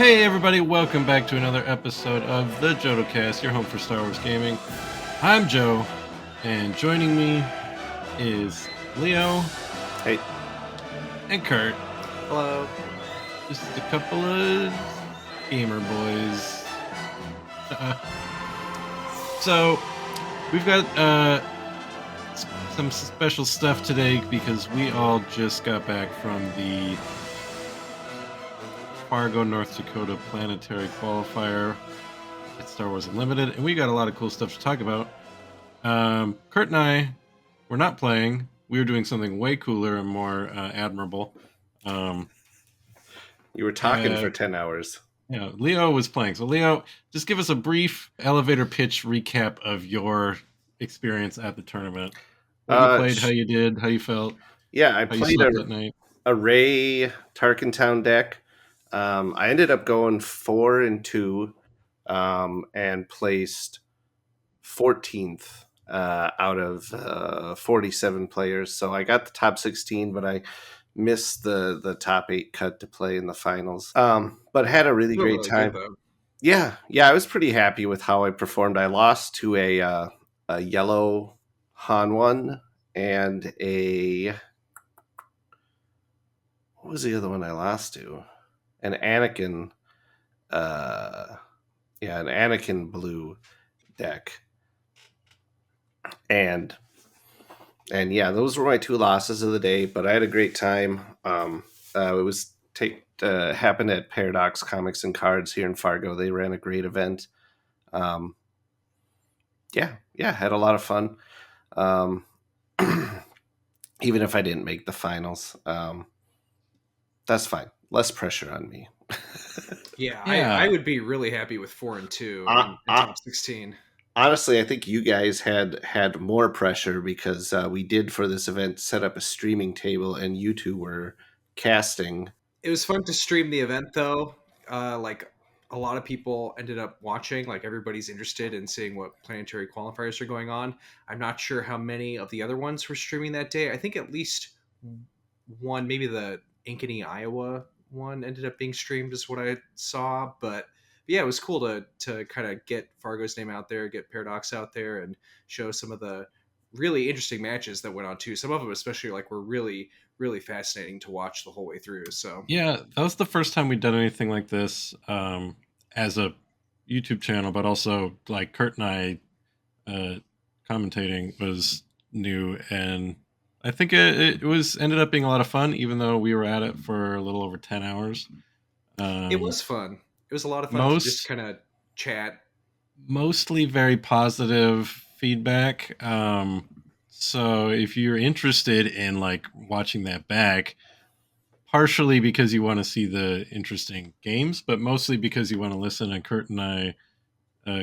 Hey everybody, welcome back to another episode of the Jodo Cast, your home for Star Wars gaming. I'm Joe, and joining me is Leo. Hey. And Kurt. Hello. Just a couple of gamer boys. So, we've got some special stuff today because we all just got back from the Fargo, North Dakota Planetary Qualifier at Star Wars Unlimited, and we got a lot of cool stuff to talk about. Kurt and I were not playing. We were doing something way cooler and more admirable. You were talking for 10 hours. Yeah, Leo was playing. So, Leo, just give us a brief elevator pitch recap of your experience at the tournament. What you played, how you did, how you felt. Yeah, I played a Ray Tarkentown deck. I ended up going 4-2 and placed 14th out of 47 players. So I got the top 16, but I missed the top 8 cut to play in the finals. But had a really great time. Yeah, I was pretty happy with how I performed. I lost to a yellow Han one and what was the other one I lost to? An Anakin, an Anakin blue deck, and yeah, those were my 2 losses of the day. But I had a great time. It was happened at Paradox Comics and Cards here in Fargo. They ran a great event. Had a lot of fun. Even if I didn't make the finals, that's fine. Less pressure on me. I would be really happy with 4-2 in top 16. Honestly, I think you guys had more pressure because we did for this event set up a streaming table and you two were casting. It was fun to stream the event though. Like a lot of people ended up watching, like everybody's interested in seeing what planetary qualifiers are going on. I'm not sure how many of the other ones were streaming that day. I think at least one, maybe the Ankeny, Iowa one ended up being streamed is what I saw. But yeah, it was cool to kind of get Fargo's name out there, get Paradox out there, and show some of the really interesting matches that went on too. Some of them especially were really, really fascinating to watch the whole way through. So yeah, that was the first time we'd done anything like this as a YouTube channel, but also like Kurt and I commentating was new, and I think it ended up being a lot of fun, even though we were at it for a little over 10 hours. It was fun. It was a lot of fun to just kind of chat. Mostly very positive feedback. So if you're interested in like watching that back, partially because you want to see the interesting games, but mostly because you want to listen to Kurt and I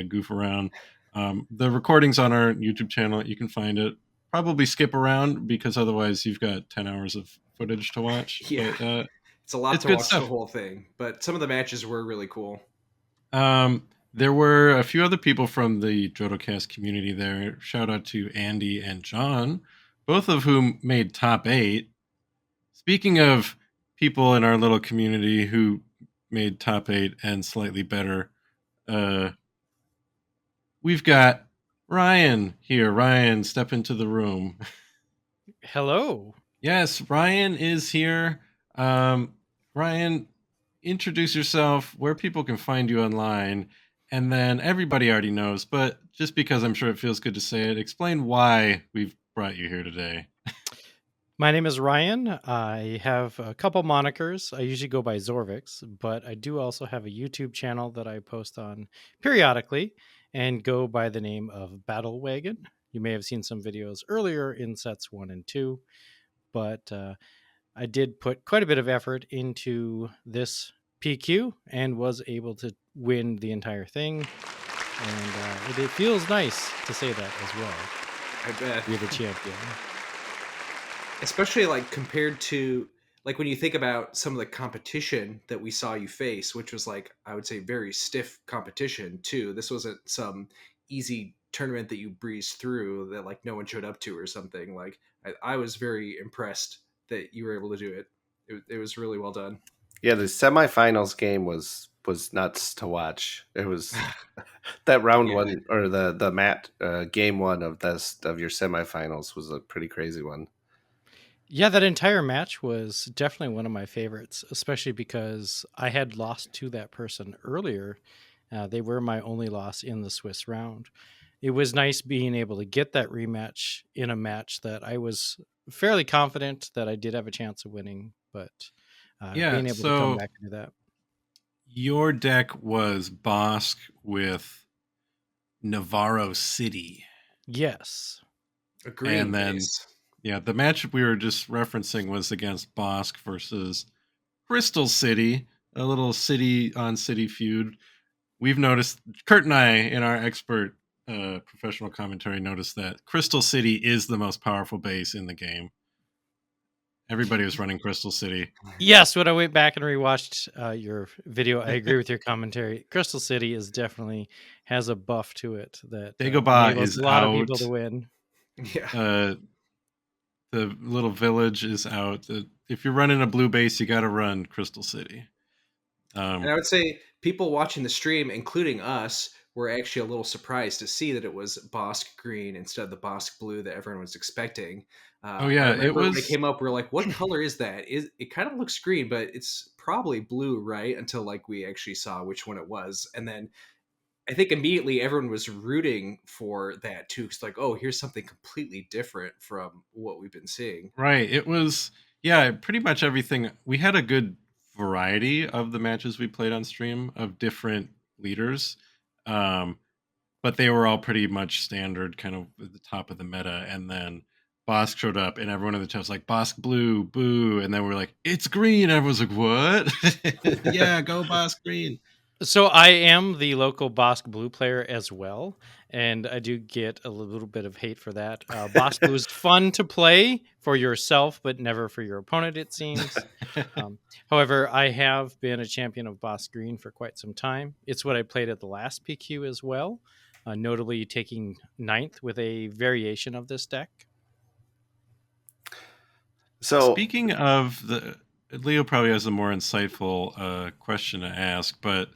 goof around. The recording's on our YouTube channel. You can find it. Probably skip around because otherwise you've got 10 hours of footage to watch. Yeah, but, it's a lot to watch the whole thing. But some of the matches were really cool. There were a few other people from the JodoCast community there. Shout out to Andy and John, both of whom made top 8. Speaking of people in our little community who made top 8 and slightly better, we've got Ryan here. Ryan, step into the room. Hello. Yes, Ryan is here. Ryan, introduce yourself, where people can find you online, and then everybody already knows, but just because I'm sure it feels good to say it, explain why we've brought you here today. My name is Ryan. I have a couple monikers. I usually go by Zorvix, but I do also have a YouTube channel that I post on periodically and go by the name of Battle Wagon. You may have seen some videos earlier in sets 1 and 2, but I did put quite a bit of effort into this PQ and was able to win the entire thing. And it feels nice to say that as well. I bet. You're the champion. Especially like compared to like when you think about some of the competition that we saw you face, which was like, I would say very stiff competition too. This wasn't some easy tournament that you breezed through that like no one showed up to or something. Like I was very impressed that you were able to do it. It was really well done. Yeah, the semifinals game was was nuts to watch. It was that round Yeah. one, or the mat game one of your semifinals was a pretty crazy one. Yeah, that entire match was definitely one of my favorites, especially because I had lost to that person earlier. They were my only loss in the Swiss round. It was nice being able to get that rematch in a match that I was fairly confident that I did have a chance of winning, but Yeah, being able to come so back and do that. your deck was Bosk with Navarro City. Yes. A green And then, base. yeah, the match we were just referencing was against Bosk versus Crystal City, a little city on city feud. We've noticed, Kurt and I, in our expert professional commentary, noticed that Crystal City is the most powerful base in the game. Everybody was running Crystal City. Yes, when I went back and rewatched your video, I agree with your commentary. Crystal City is definitely has a buff to it that Dagobah enables is a lot of people out. to win. Yeah. The little village is out. If you're running a blue base, you got to run Crystal City. And I would say people watching the stream, including us, were actually a little surprised to see that it was Bosk green instead of the Bosk blue that everyone was expecting. Oh I yeah, it remember when it was came up, we were like, "What color is that? Is it kind of looks green, but it's probably blue, right?" Until like we actually saw which one it was, and then I think immediately everyone was rooting for that too. It's like, "Oh, here's something completely different from what we've been seeing." right. It was, yeah, pretty much everything. We had a good variety of the matches we played on stream of different leaders. Um, but they were all pretty much standard, kind of at the top of the meta. And then Bosk showed up, and everyone in the chat was like, "Bosk blue, boo!" And then we're like, "It's green." Everyone's like, "What?" Yeah, go Bosk green. So I am the local Bosk Blue player as well, and I do get a little bit of hate for that. Bosk Blue is fun to play for yourself, but never for your opponent, it seems. However, I have been a champion of Bosk Green for quite some time. It's what I played at the last PQ as well, notably taking ninth with a variation of this deck. So Speaking of the, Leo probably has a more insightful question to ask, but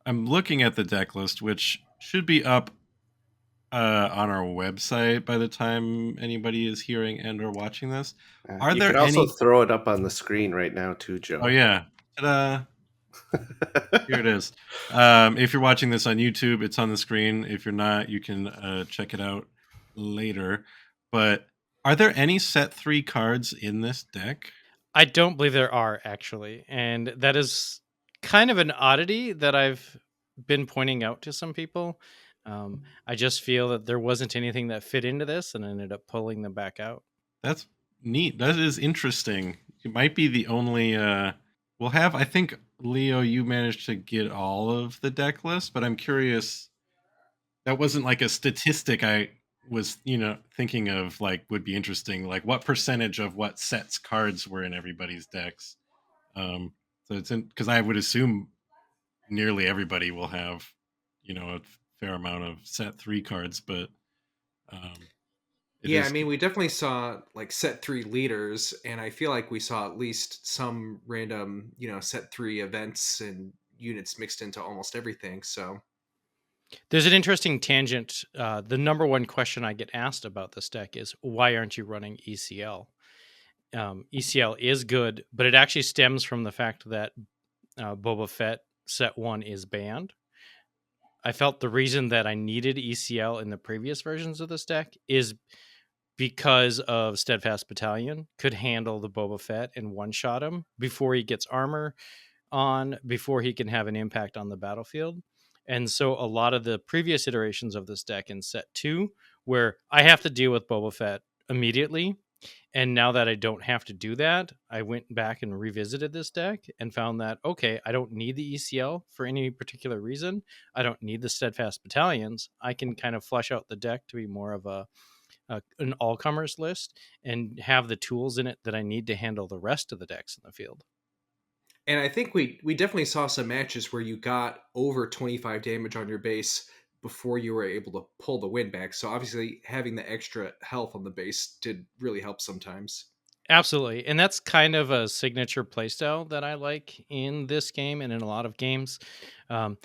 I'm looking at the deck list, which should be up on our website by the time anybody is hearing and or watching this. Are you could there also any? throw it up on the screen right now too, Oh Joe. yeah, ta-da. Here it is. If you're watching this on YouTube, it's on the screen. If you're not, you can check it out later. But are there any set 3 cards in this deck? I don't believe there are actually, and that is kind of an oddity that I've been pointing out to some people. I just feel that there wasn't anything that fit into this, and I ended up pulling them back out. That's neat. That is interesting. It might be the only. We'll have. I think Leo, you managed to get all of the deck list, but I'm curious. That wasn't like a statistic I was, thinking of. Like, would be interesting. Like, what percentage of what sets cards were in everybody's decks? So it's because I would assume nearly everybody will have, a fair amount of set 3 cards, but um, it Yeah, I is. mean, we definitely saw like set 3 leaders, and I feel like we saw at least some random, set 3 events and units mixed into almost everything. So, There's an interesting tangent. The number one question I get asked about this deck is, why aren't you running ECL? ECL is good, but it actually stems from the fact that Boba Fett set 1 is banned. I felt the reason that I needed ECL in the previous versions of this deck is because of Steadfast Battalion could handle the Boba Fett and one-shot him before he gets armor on, before he can have an impact on the battlefield. And so a lot of the previous iterations of this deck in set 2, where I have to deal with Boba Fett immediately, and now that I don't have to do that, I went back and revisited this deck and found that, okay, I don't need the ECL for any particular reason. I don't need the Steadfast Battalions. I can kind of flesh out the deck to be more of an all-comers list and have the tools in it that I need to handle the rest of the decks in the field. and I think we definitely saw some matches where you got over 25 damage on your base before you were able to pull the win back. So obviously having the extra health on the base did really help sometimes. Absolutely. And that's kind of a signature playstyle that I like in this game and in a lot of games. Um,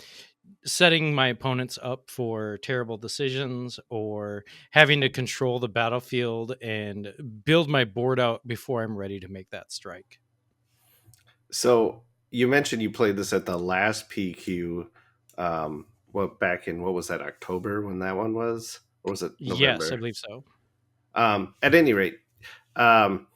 Setting my opponents up for terrible decisions or having to control the battlefield and build my board out before I'm ready to make that strike. So you mentioned you played this at the last PQ. Back in, what was that, October when that one was, or was it Yes, I November? believe so. At any rate, um,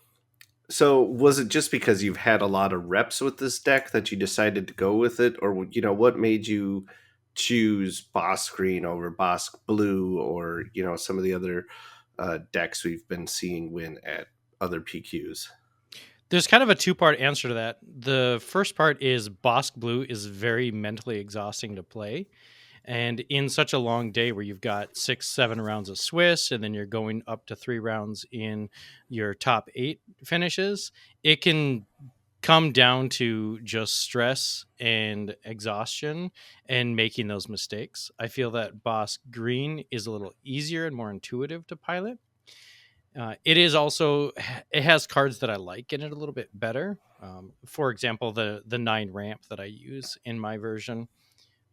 so was it just because you've had a lot of reps with this deck that you decided to go with it, or what made you choose Boss Green over Boss Blue, or some of the other decks we've been seeing win at other PQs? There's kind of a two-part answer to that. The first part is Bosk Blue is very mentally exhausting to play. And in such a long day where you've got 6, 7 rounds of Swiss, and then you're going up to 3 rounds in your top 8 finishes, it can come down to just stress and exhaustion and making those mistakes. I feel that Boss Green is a little easier and more intuitive to pilot. It is also, it has cards that I like in it a little bit better. For example, the 9 ramp that I use in my version.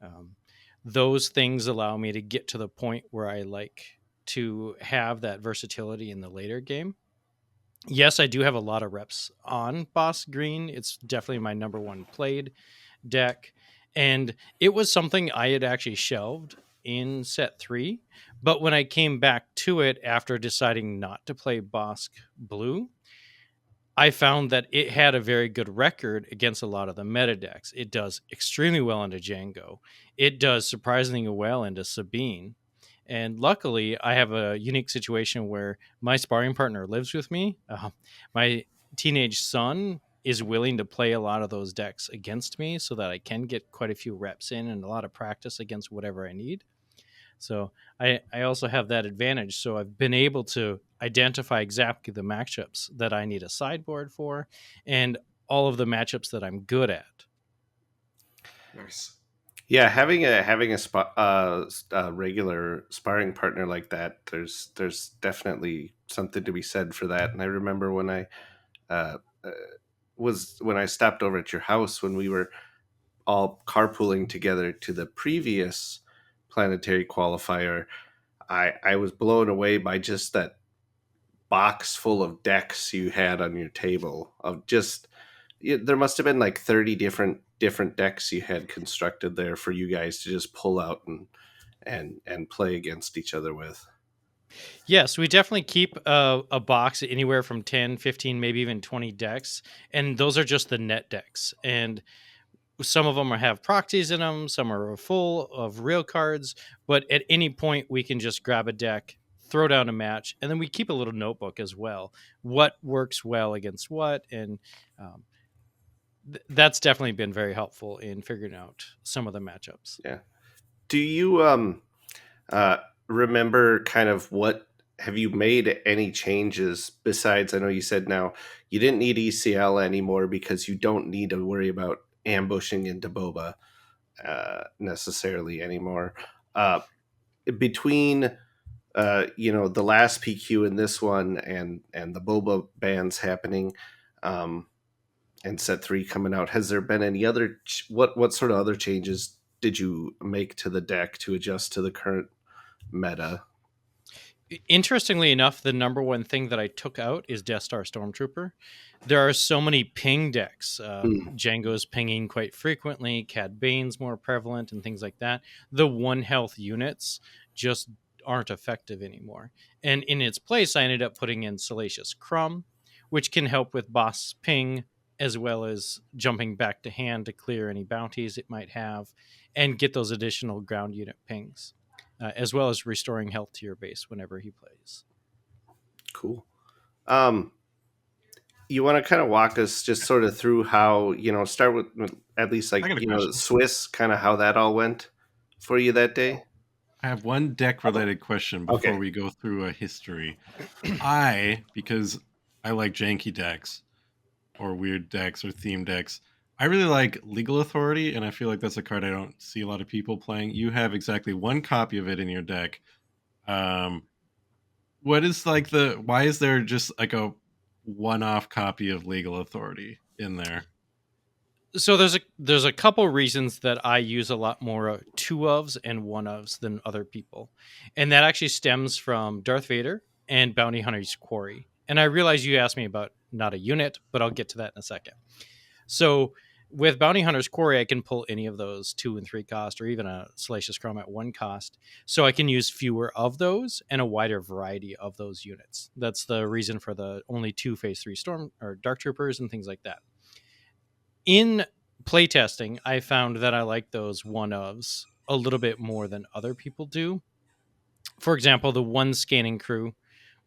Um, those things allow me to get to the point where I like to have that versatility in the later game. Yes, I do have a lot of reps on Boss Green. It's definitely my number one played deck. And it was something I had actually shelved in set 3. But when I came back to it after deciding not to play Bosk Blue, I found that it had a very good record against a lot of the meta decks. It does extremely well into Django. It does surprisingly well into Sabine. And luckily, I have a unique situation where my sparring partner lives with me. My teenage son is willing to play a lot of those decks against me so that I can get quite a few reps in and a lot of practice against whatever I need. So I also have that advantage. So I've been able to identify exactly the matchups that I need a sideboard for and all of the matchups that I'm good at. Nice. Yeah, having a regular sparring partner like that, there's definitely something to be said for that. And I remember when I uh, uh, when I stopped over at your house when we were all carpooling together to the previous Planetary Qualifier. I was blown away by just that box full of decks you had on your table. Of just there must have been like 30 different decks you had constructed there for you guys to just pull out and play against each other with. Yes, we definitely keep a box anywhere from 10, 15, maybe even 20 decks. And those are just the net decks. And some of them have proxies in them, some are full of real cards. But at any point, we can just grab a deck, throw down a match, and then we keep a little notebook as well. What works well against what. And um, that's definitely been very helpful in figuring out some of the matchups. Yeah. Do you uh, remember kind of what have you made any changes besides? I know you said now you didn't need ECL anymore because you don't need to worry about ambushing into Boba necessarily anymore. Uh, Between the last PQ and this one, and the Boba bans happening, and set 3 coming out, has there been any other what sort of other changes did you make to the deck to adjust to the current meta? Interestingly enough, the number one thing that I took out is Death Star Stormtrooper. There are so many ping decks. Django's pinging quite frequently. Cad Bane's more prevalent, and things like that. The 1 health units just aren't effective anymore. And in its place, I ended up putting in Salacious Crumb, which can help with boss ping, as well as jumping back to hand to clear any bounties it might have, and get those additional ground unit pings. As well as restoring health to your base whenever he plays. Cool. You want to kind of walk us just sort of through how, start with at least like, Swiss, kind of how that all went for you that day? I have one deck related question before we go through a history. Because I like janky decks or weird decks or theme decks, I really like Legal Authority, and I feel like that's a card I don't see a lot of people playing. You have exactly 1 copy of it in your deck. What is like why is there just like a one-off copy of Legal Authority in there. So there's a couple reasons that I use a lot more two ofs and one ofs than other people, and that actually stems from Darth Vader and Bounty Hunter's Quarry. And I realize you asked me about not a unit, but I'll get to that in a second. So with Bounty Hunter's Quarry, I can pull any of those 2 and 3 cost, or even a Salacious Chrome at 1 cost. So I can use fewer of those and a wider variety of those units. That's the reason for the only 2 Phase 3 Storm or Dark Troopers and things like that. In playtesting, I found that I like those one-ofs a little bit more than other people do. For example, the 1 Scanning Crew,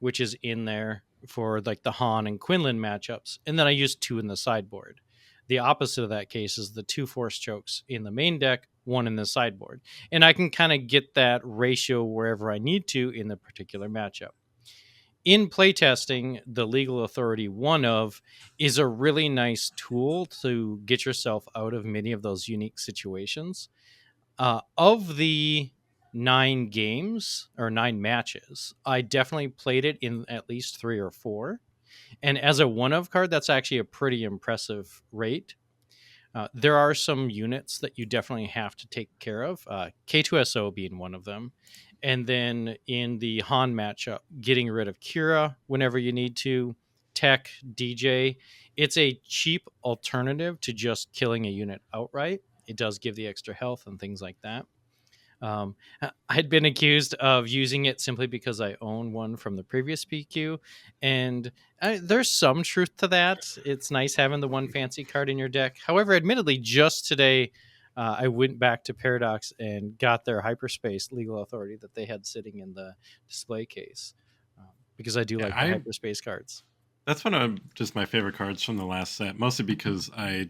which is in there for like the Han and Quinlan matchups, and then I use 2 in the sideboard. The opposite of that case is the 2 Force Chokes in the main deck, 1 in the sideboard. And I can kind of get that ratio wherever I need to in the particular matchup. In playtesting, the Legal Authority one of is a really nice tool to get yourself out of many of those unique situations. Of the 9 games or 9 matches, I definitely played it in at least 3 or 4. And as a one of card, that's actually a pretty impressive rate. There are some units that you definitely have to take care of, K2SO being one of them. And then in the Han matchup, getting rid of Kira whenever you need to, Tech, DJ. It's a cheap alternative to just killing a unit outright. It does give the extra health and things like that. I'd been accused of using it simply because I own one from the previous PQ, and there's some truth to that. It's nice having the one fancy card in your deck. However, admittedly, just today, I went back to Paradox and got their Hyperspace Legal Authority that they had sitting in the display case, because I do like the Hyperspace cards. That's one of just my favorite cards from the last set, mostly because I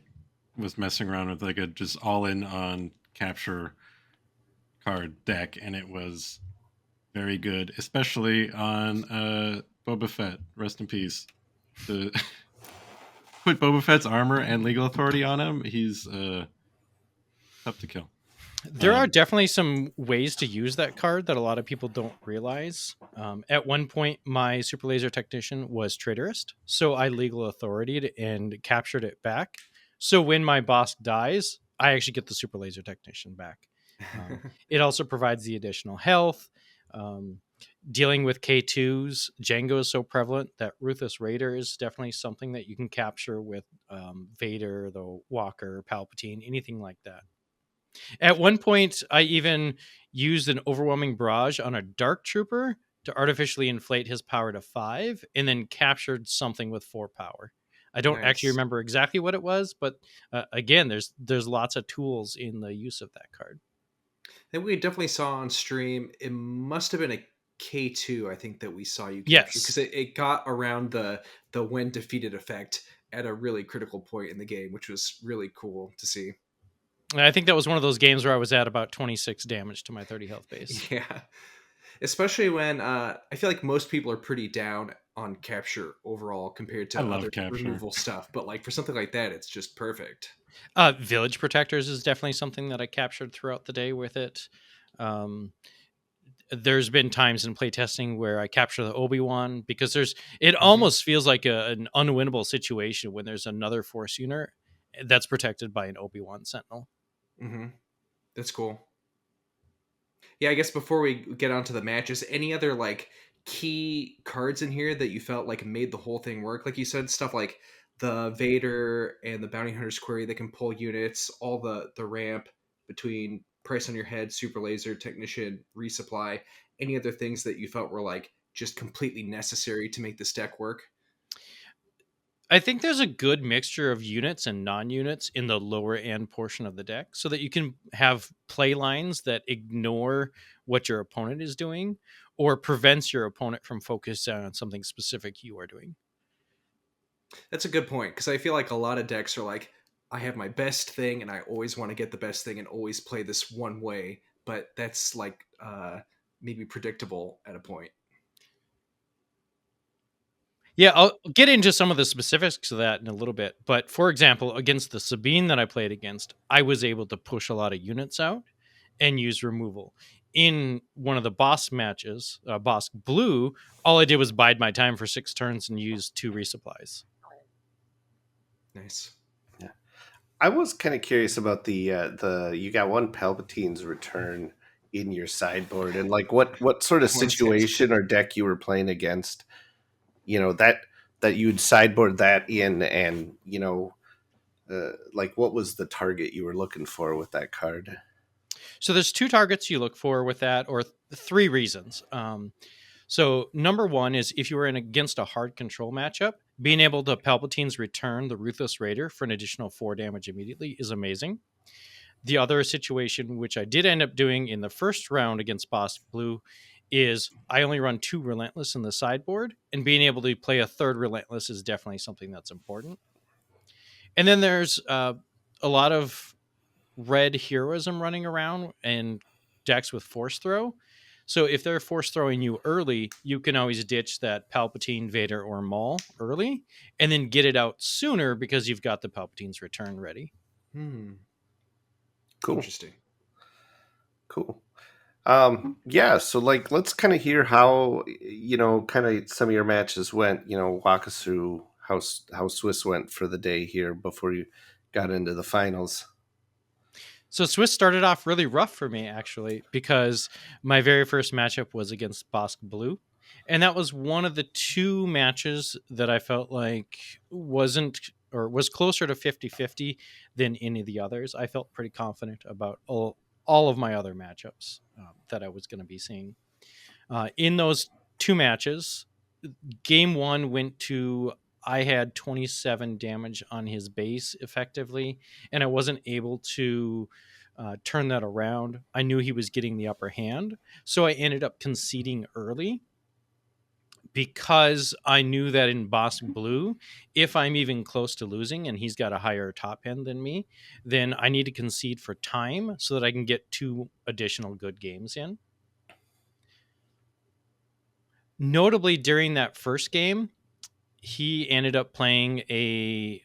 was messing around with like a just all-in on capture card deck, and it was very good, especially on Boba Fett. Rest in peace. Put Boba Fett's armor and Legal Authority on him. He's tough to kill. There are definitely some ways to use that card that a lot of people don't realize. At one point, my Super Laser Technician was Traitorist, so I Legal Authority'd and captured it back. So when my boss dies, I actually get the Super Laser Technician back. It also provides the additional health. Dealing with K2s, Django is so prevalent that Ruthless Raider is definitely something that you can capture with Vader, the Walker, Palpatine, anything like that. At one point, I even used an Overwhelming Barrage on a Dark Trooper to artificially inflate his power to 5, and then captured something with 4 power. I don't actually remember exactly what it was, but again, there's lots of tools in the use of that card. Then we definitely saw on stream, it must have been a K2, I think, that we saw you capture, because it got around the when defeated effect at a really critical point in the game, which was really cool to see. I think that was one of those games where I was at about 26 damage to my 30 health base. Yeah, especially when I feel like most people are pretty down on capture overall compared to other removal stuff, but like for something like that, it's just perfect. Village Protectors is definitely something that I captured throughout the day with it. There's been times in playtesting where I capture the Obi-Wan, because it almost feels like an unwinnable situation when there's another Force unit that's protected by an Obi-Wan Sentinel. Mm-hmm. That's cool. Yeah, I guess before we get on to the matches, any other like key cards in here that you felt like made the whole thing work? Like you said, stuff like the Vader and the Bounty Hunter's Query that can pull units, all the ramp between Price on Your Head, Super Laser, Technician, Resupply. Any other things that you felt were like just completely necessary to make this deck work? I think there's a good mixture of units and non-units in the lower end portion of the deck, so that you can have play lines that ignore what your opponent is doing or prevents your opponent from focusing on something specific you are doing. That's a good point, because I feel like a lot of decks are like, I have my best thing and I always want to get the best thing and always play this one way, but that's like maybe predictable at a point. Yeah, I'll get into some of the specifics of that in a little bit. But for example, against the Sabine that I played against, I was able to push a lot of units out and use removal. in one of the boss matches, boss blue, all I did was bide my time for 6 turns and use 2 resupplies. Nice. Yeah, I was kind of curious about the you got 1 Palpatine's return in your sideboard, and like what sort of situation or deck you were playing against, that you'd sideboard that in, and like what was the target you were looking for with that card? So there's 2 targets you look for with that, or 3 reasons. So number 1 is if you were in against a hard control matchup, being able to Palpatine's return the Ruthless Raider for an additional 4 damage immediately is amazing. The other situation, which I did end up doing in the first round against Boss Blue, is I only run 2 Relentless in the sideboard, and being able to play a 3rd Relentless is definitely something that's important. And then there's a lot of red heroism running around and decks with Force Throw. So if they're force throwing you early, you can always ditch that Palpatine, Vader, or Maul early, and then get it out sooner because you've got the Palpatine's return ready. Cool. Interesting. Cool. Yeah, so like let's kind of hear how kind of some of your matches went. Walk us through how Swiss went for the day here before you got into the finals. So Swiss started off really rough for me, actually, because my very first matchup was against Bosk Blue. And that was one of the 2 matches that I felt like was closer to 50-50 than any of the others. I felt pretty confident about all of my other matchups that I was going to be seeing. In those 2 matches, game 1 went to... I had 27 damage on his base effectively, and I wasn't able to turn that around. I knew he was getting the upper hand, so I ended up conceding early because I knew that in Boss Blue, if I'm even close to losing and he's got a higher top end than me, then I need to concede for time so that I can get 2 additional good games in. Notably, during that first game, he ended up playing a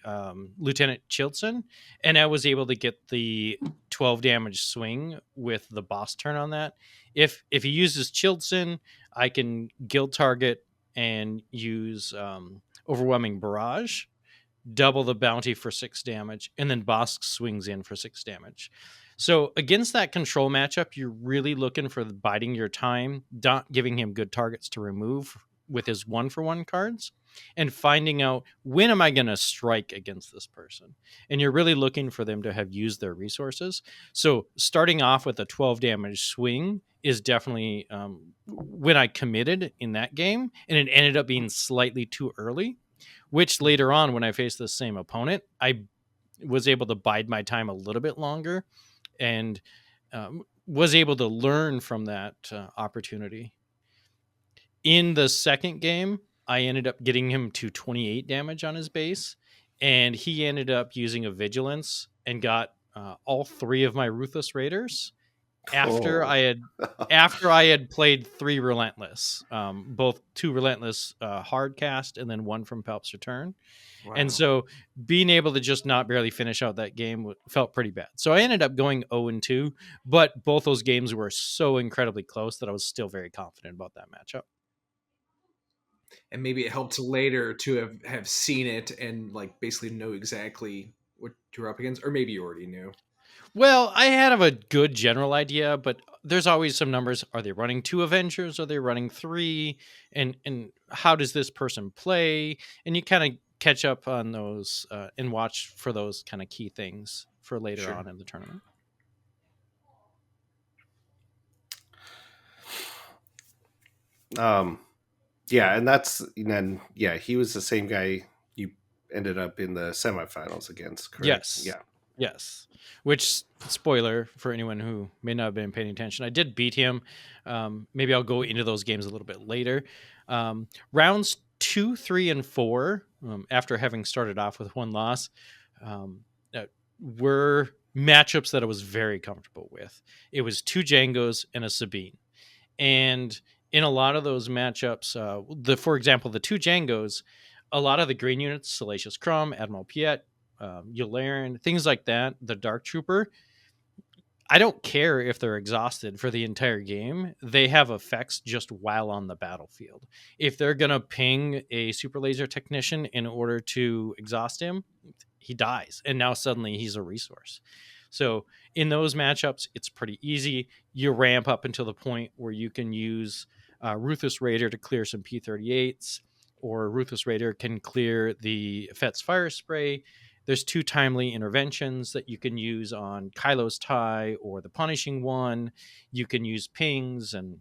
Lieutenant Chilton, and I was able to get the 12 damage swing with the boss turn on that. If he uses Chilton, I can guild target and use Overwhelming Barrage, double the bounty for 6 damage, and then Bosk swings in for 6 damage. So against that control matchup, you're really looking for biding your time, not giving him good targets to remove with his 1-for-1 cards, and finding out when am I going to strike against this person. And you're really looking for them to have used their resources. So starting off with a 12 damage swing is definitely when I committed in that game, and it ended up being slightly too early, which later on when I faced the same opponent, I was able to bide my time a little bit longer and was able to learn from that opportunity. In the second game, I ended up getting him to 28 damage on his base, and he ended up using a Vigilance and got all 3 of my Ruthless Raiders after I had played 3 Relentless, both 2 Relentless hard cast and then 1 from Palp's Return. Wow. And so being able to just not barely finish out that game felt pretty bad. So I ended up going 0-2, but both those games were so incredibly close that I was still very confident about that matchup. And maybe it helped later to have seen it and like basically know exactly what you're up against, or maybe you already knew. Well, I had a good general idea, but there's always some numbers. Are they running 2 Avengers? Are they running 3? And how does this person play? And you kind of catch up on those and watch for those kind of key things for later on in the tournament. Yeah, and he was the same guy you ended up in the semifinals against, correct? Yes. Yeah. Yes. Which, spoiler for anyone who may not have been paying attention, I did beat him. Maybe I'll go into those games a little bit later. Rounds 2, 3, and 4, after having started off with 1 loss, were matchups that I was very comfortable with. It was 2 Django's and a Sabine. And in a lot of those matchups, for example, the 2 Django's, a lot of the green units, Salacious Crumb, Admiral Piet, Yularen, things like that, the Dark Trooper, I don't care if they're exhausted for the entire game. They have effects just while on the battlefield. If they're going to ping a super laser technician in order to exhaust him, he dies. And now suddenly he's a resource. So in those matchups, it's pretty easy. You ramp up until the point where you can use Ruthless Raider to clear some P-38s, or Ruthless Raider can clear the Fetz Fire Spray. There's 2 timely interventions that you can use on Kylo's tie or the Punishing One. You can use pings and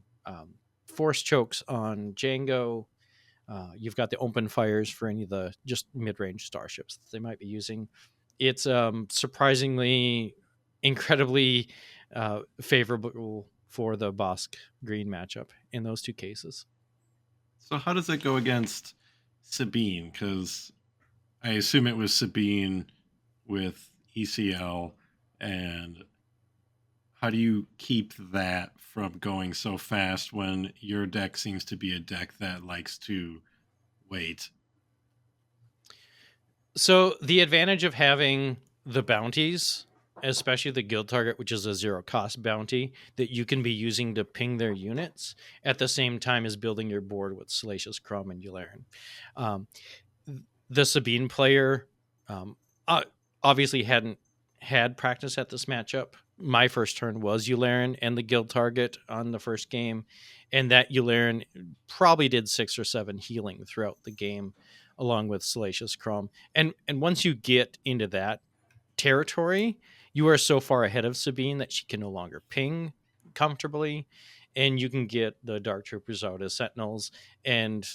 force chokes on Django. You've got the open fires for any of the just mid-range starships that they might be using. It's surprisingly incredibly favorable for the Bosk Green matchup in those 2 cases. So how does it go against Sabine? Because I assume it was Sabine with ECL, and how do you keep that from going so fast when your deck seems to be a deck that likes to wait? So the advantage of having the bounties, especially the guild target, which is a 0 cost bounty that you can be using to ping their units at the same time as building your board with Salacious Crumb and Yularen. The Sabine player obviously hadn't had practice at this matchup. My first turn was Yularen and the guild target on the first game, and that Yularen probably did 6 or 7 healing throughout the game, along with Salacious Crumb. And once you get into that territory, you are so far ahead of Sabine that she can no longer ping comfortably, and you can get the Dark Troopers out as Sentinels, and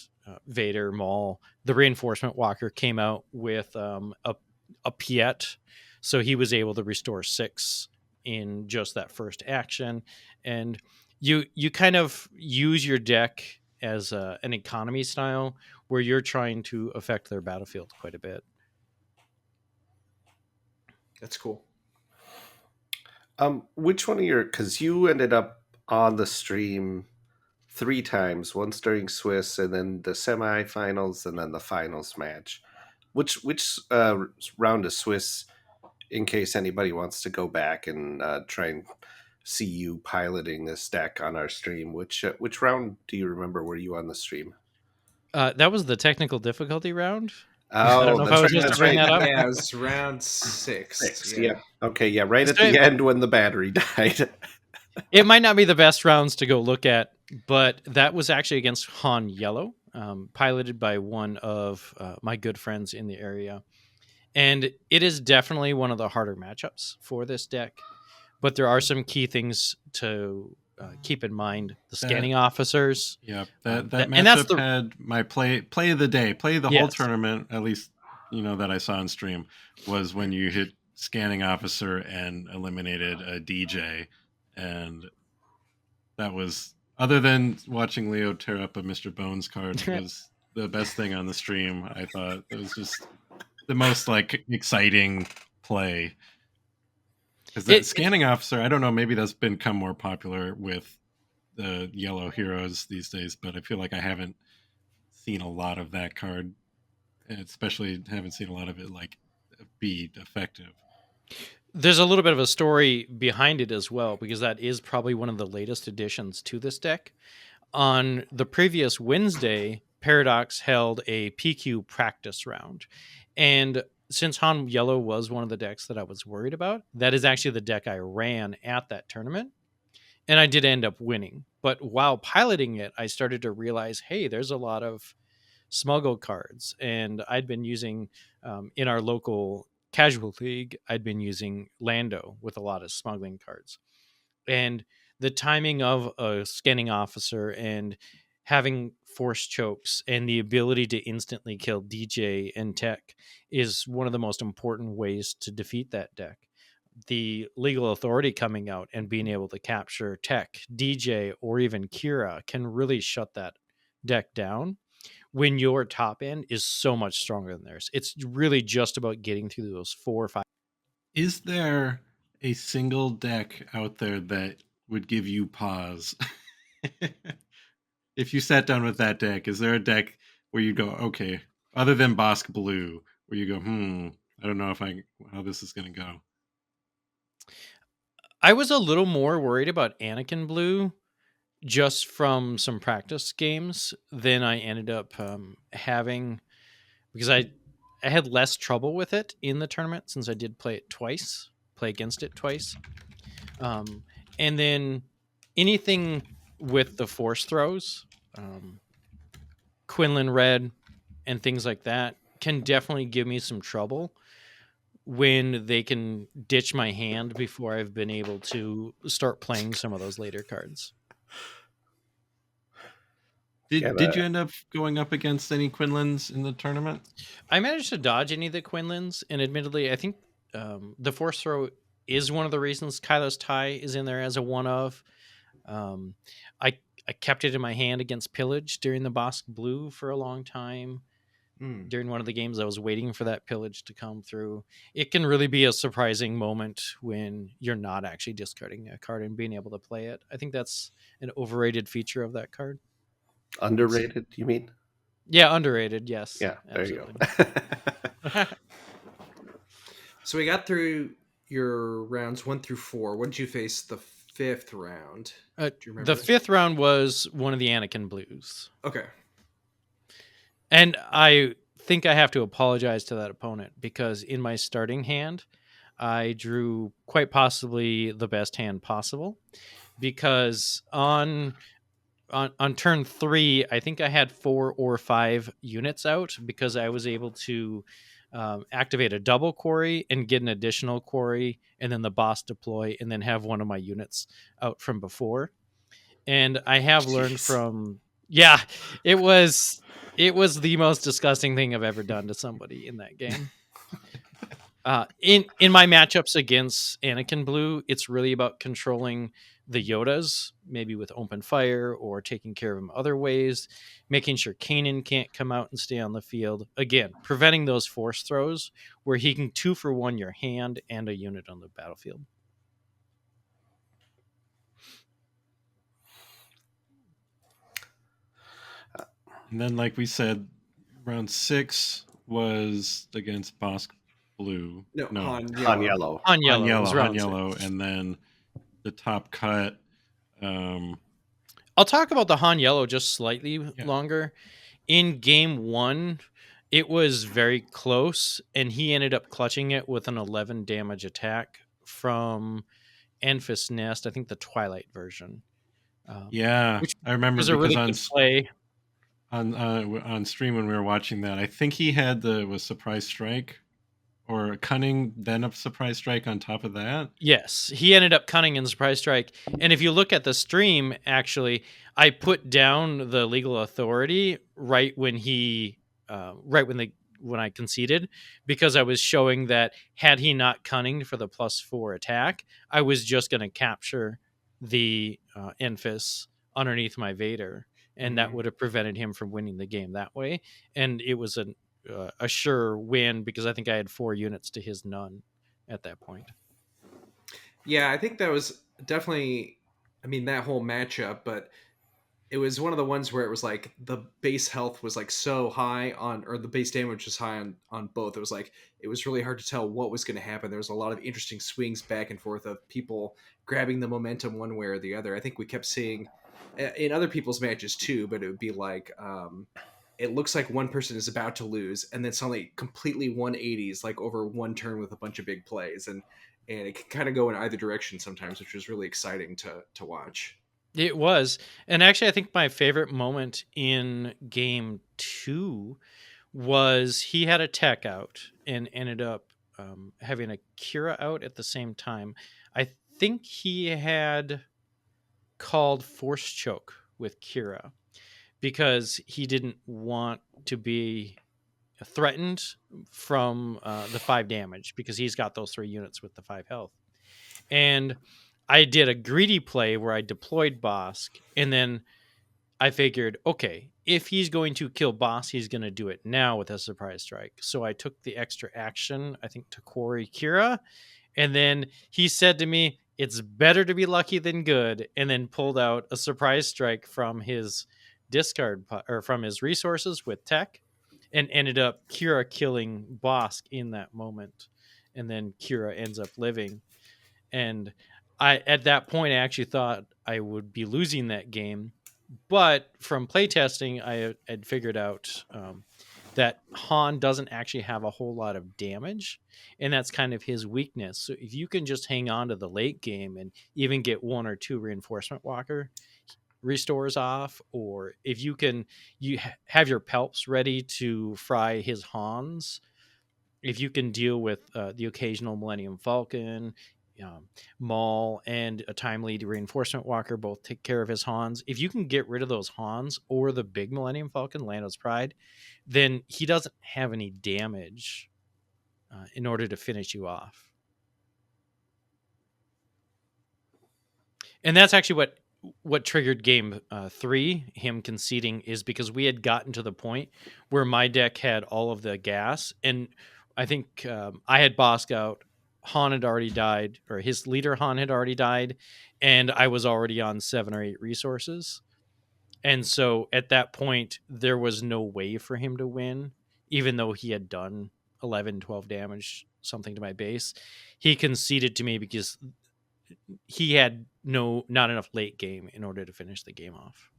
Vader, Maul. The Reinforcement Walker came out with a Piet, so he was able to restore 6 in just that first action. And you kind of use your deck as an economy style where you're trying to affect their battlefield quite a bit. That's cool. Which one of your, because you ended up on the stream 3 times, once during Swiss, and then the semifinals, and then the finals match. Which round of Swiss, in case anybody wants to go back and try and see you piloting this deck on our stream, which round do you remember were you on the stream? That was the technical difficulty round. Oh, I don't know if I was right, supposed to bring that up. Yeah, it was round 6. Yeah. Okay, yeah, right at the end when the battery died. It might not be the best rounds to go look at, but that was actually against Han Yellow, piloted by one of my good friends in the area. And it is definitely one of the harder matchups for this deck, but there are some key things to keep in mind. The scanning officers. Yeah, that matchup had my play of the day, play of the whole tournament, at least, that I saw on stream, was when you hit scanning officer and eliminated a DJ. And that was, other than watching Leo tear up a Mr. Bones card, was the best thing on the stream. I thought it was just the most exciting play. Because that scanning officer, I don't know, maybe that's become more popular with the yellow heroes these days, but I feel like I haven't seen a lot of that card, and especially haven't seen a lot of it be effective. There's a little bit of a story behind it as well, because that is probably one of the latest additions to this deck. On the previous Wednesday, Paradox held a PQ practice round. And since Han Yellow was one of the decks that I was worried about, that is actually the deck I ran at that tournament. And I did end up winning. But while piloting it, I started to realize, hey, there's a lot of smuggle cards. And I'd been using, in our local casual league, I'd been using Lando with a lot of smuggling cards. And the timing of a scanning officer and having force chokes and the ability to instantly kill DJ and Tech is one of the most important ways to defeat that deck. The legal authority coming out and being able to capture Tech, DJ, or even Kira can really shut that deck down when your top end is so much stronger than theirs. It's really just about getting through those 4 or 5. Is there a single deck out there that would give you pause? If you sat down with that deck, is there a deck where you go, okay, other than Bosk Blue, where you go, I don't know how this is going to go? I was a little more worried about Anakin Blue just from some practice games than I ended up having, because I had less trouble with it in the tournament since I did play against it twice. And then anything with the force throws, Quinlan Red and things like that can definitely give me some trouble when they can ditch my hand before I've been able to start playing some of those later cards. Did you end up going up against any Quinlans in the tournament? I managed to dodge any of the Quinlans, and admittedly, I think the force throw is one of the reasons Kylo's tie is in there as a one of. I kept it in my hand against Pillage during the Bosk Blue for a long time. During one of the games, I was waiting for that Pillage to come through. It can really be a surprising moment when you're not actually discarding a card and being able to play it. I think that's an overrated feature of that card. Underrated, you mean? Yeah, underrated, yes. Yeah, there absolutely. you go. So we got through your rounds 1 through 4. What did you face the 5th round? Do you remember? The 5th round was one of the Anakin Blues. Okay. And I think I have to apologize to that opponent because in my starting hand, I drew quite possibly the best hand possible, because on turn 3, I think I had 4 or 5 units out because I was able to activate a double quarry and get an additional quarry, and then the boss deploy, and then have one of my units out from before. And I have learned from, it was the most disgusting thing I've ever done to somebody in that game. In my matchups against Anakin Blue, it's really about controlling the Yodas, maybe with open fire or taking care of them other ways, making sure Kanan can't come out and stay on the field. Again, preventing those force throws where he can 2-for-1 your hand and a unit on the battlefield. And then, like we said, round 6 was against Bosk Blue. No, Han Yellow. Han Yellow. Han Yellow. And then the top cut. I'll talk about the Han Yellow just slightly longer. In game 1, it was very close, and he ended up clutching it with an 11 damage attack from Enfys Nest, I think the Twilight version. Which I remember was a really good play. On stream when we were watching that. I think he had was Surprise Strike or Cunning, then a Surprise Strike on top of that. Yes, he ended up Cunning and Surprise Strike. And if you look at the stream, actually, I put down the Legal Authority right when when I conceded, because I was showing that had he not Cunning for the +4 attack, I was just going to capture the Enfys underneath my Vader, and that would have prevented him from winning the game that way. And it was a sure win because I think I had 4 units to his none at that point. Yeah, I think that was definitely, that whole matchup, but it was one of the ones where it was like the base health was like so high or the base damage was high on both. It was like, it was really hard to tell what was going to happen. There was a lot of interesting swings back and forth of people grabbing the momentum one way or the other. I think we kept seeing in other people's matches too, but it would be like, it looks like one person is about to lose, and then suddenly completely 180s, like over one turn with a bunch of big plays. And it can kind of go in either direction sometimes, which was really exciting to watch. It was. And actually, I think my favorite moment in game 2 was he had a tech out and ended up having a Kira out at the same time. I think he had called Force Choke with Kira because he didn't want to be threatened from the 5 damage, because he's got those 3 units with the 5 health. And I did a greedy play where I deployed Bosk, and then I figured, okay, if he's going to kill Bosk, he's going to do it now with a Surprise Strike. So I took the extra action, I think, to quarry Kira, and then he said to me, it's better to be lucky than good, and then pulled out a Surprise Strike from his discard or from his resources with tech, and ended up Kira killing Bosk in that moment. And then Kira ends up living. And at that point I actually thought I would be losing that game, but from playtesting I had figured out that Han doesn't actually have a whole lot of damage, and that's kind of his weakness. So if you can just hang on to the late game and even get one or two reinforcement walker restores off, or if you can have your pelps ready to fry his Hans, if you can deal with the occasional Millennium Falcon, Maul, and a timely reinforcement walker both take care of his Hans. If you can get rid of those Hans or the big Millennium Falcon, Lando's Pride, then he doesn't have any damage in order to finish you off. And that's actually what triggered game 3, him conceding, is because we had gotten to the point where my deck had all of the gas, and I think I had Bosk out. Han had already died, or his leader Han had already died, and I was already on 7 or 8 resources. And so at that point, there was no way for him to win, even though he had done 11, 12 damage, something to my base. He conceded to me because he had not enough late game in order to finish the game off.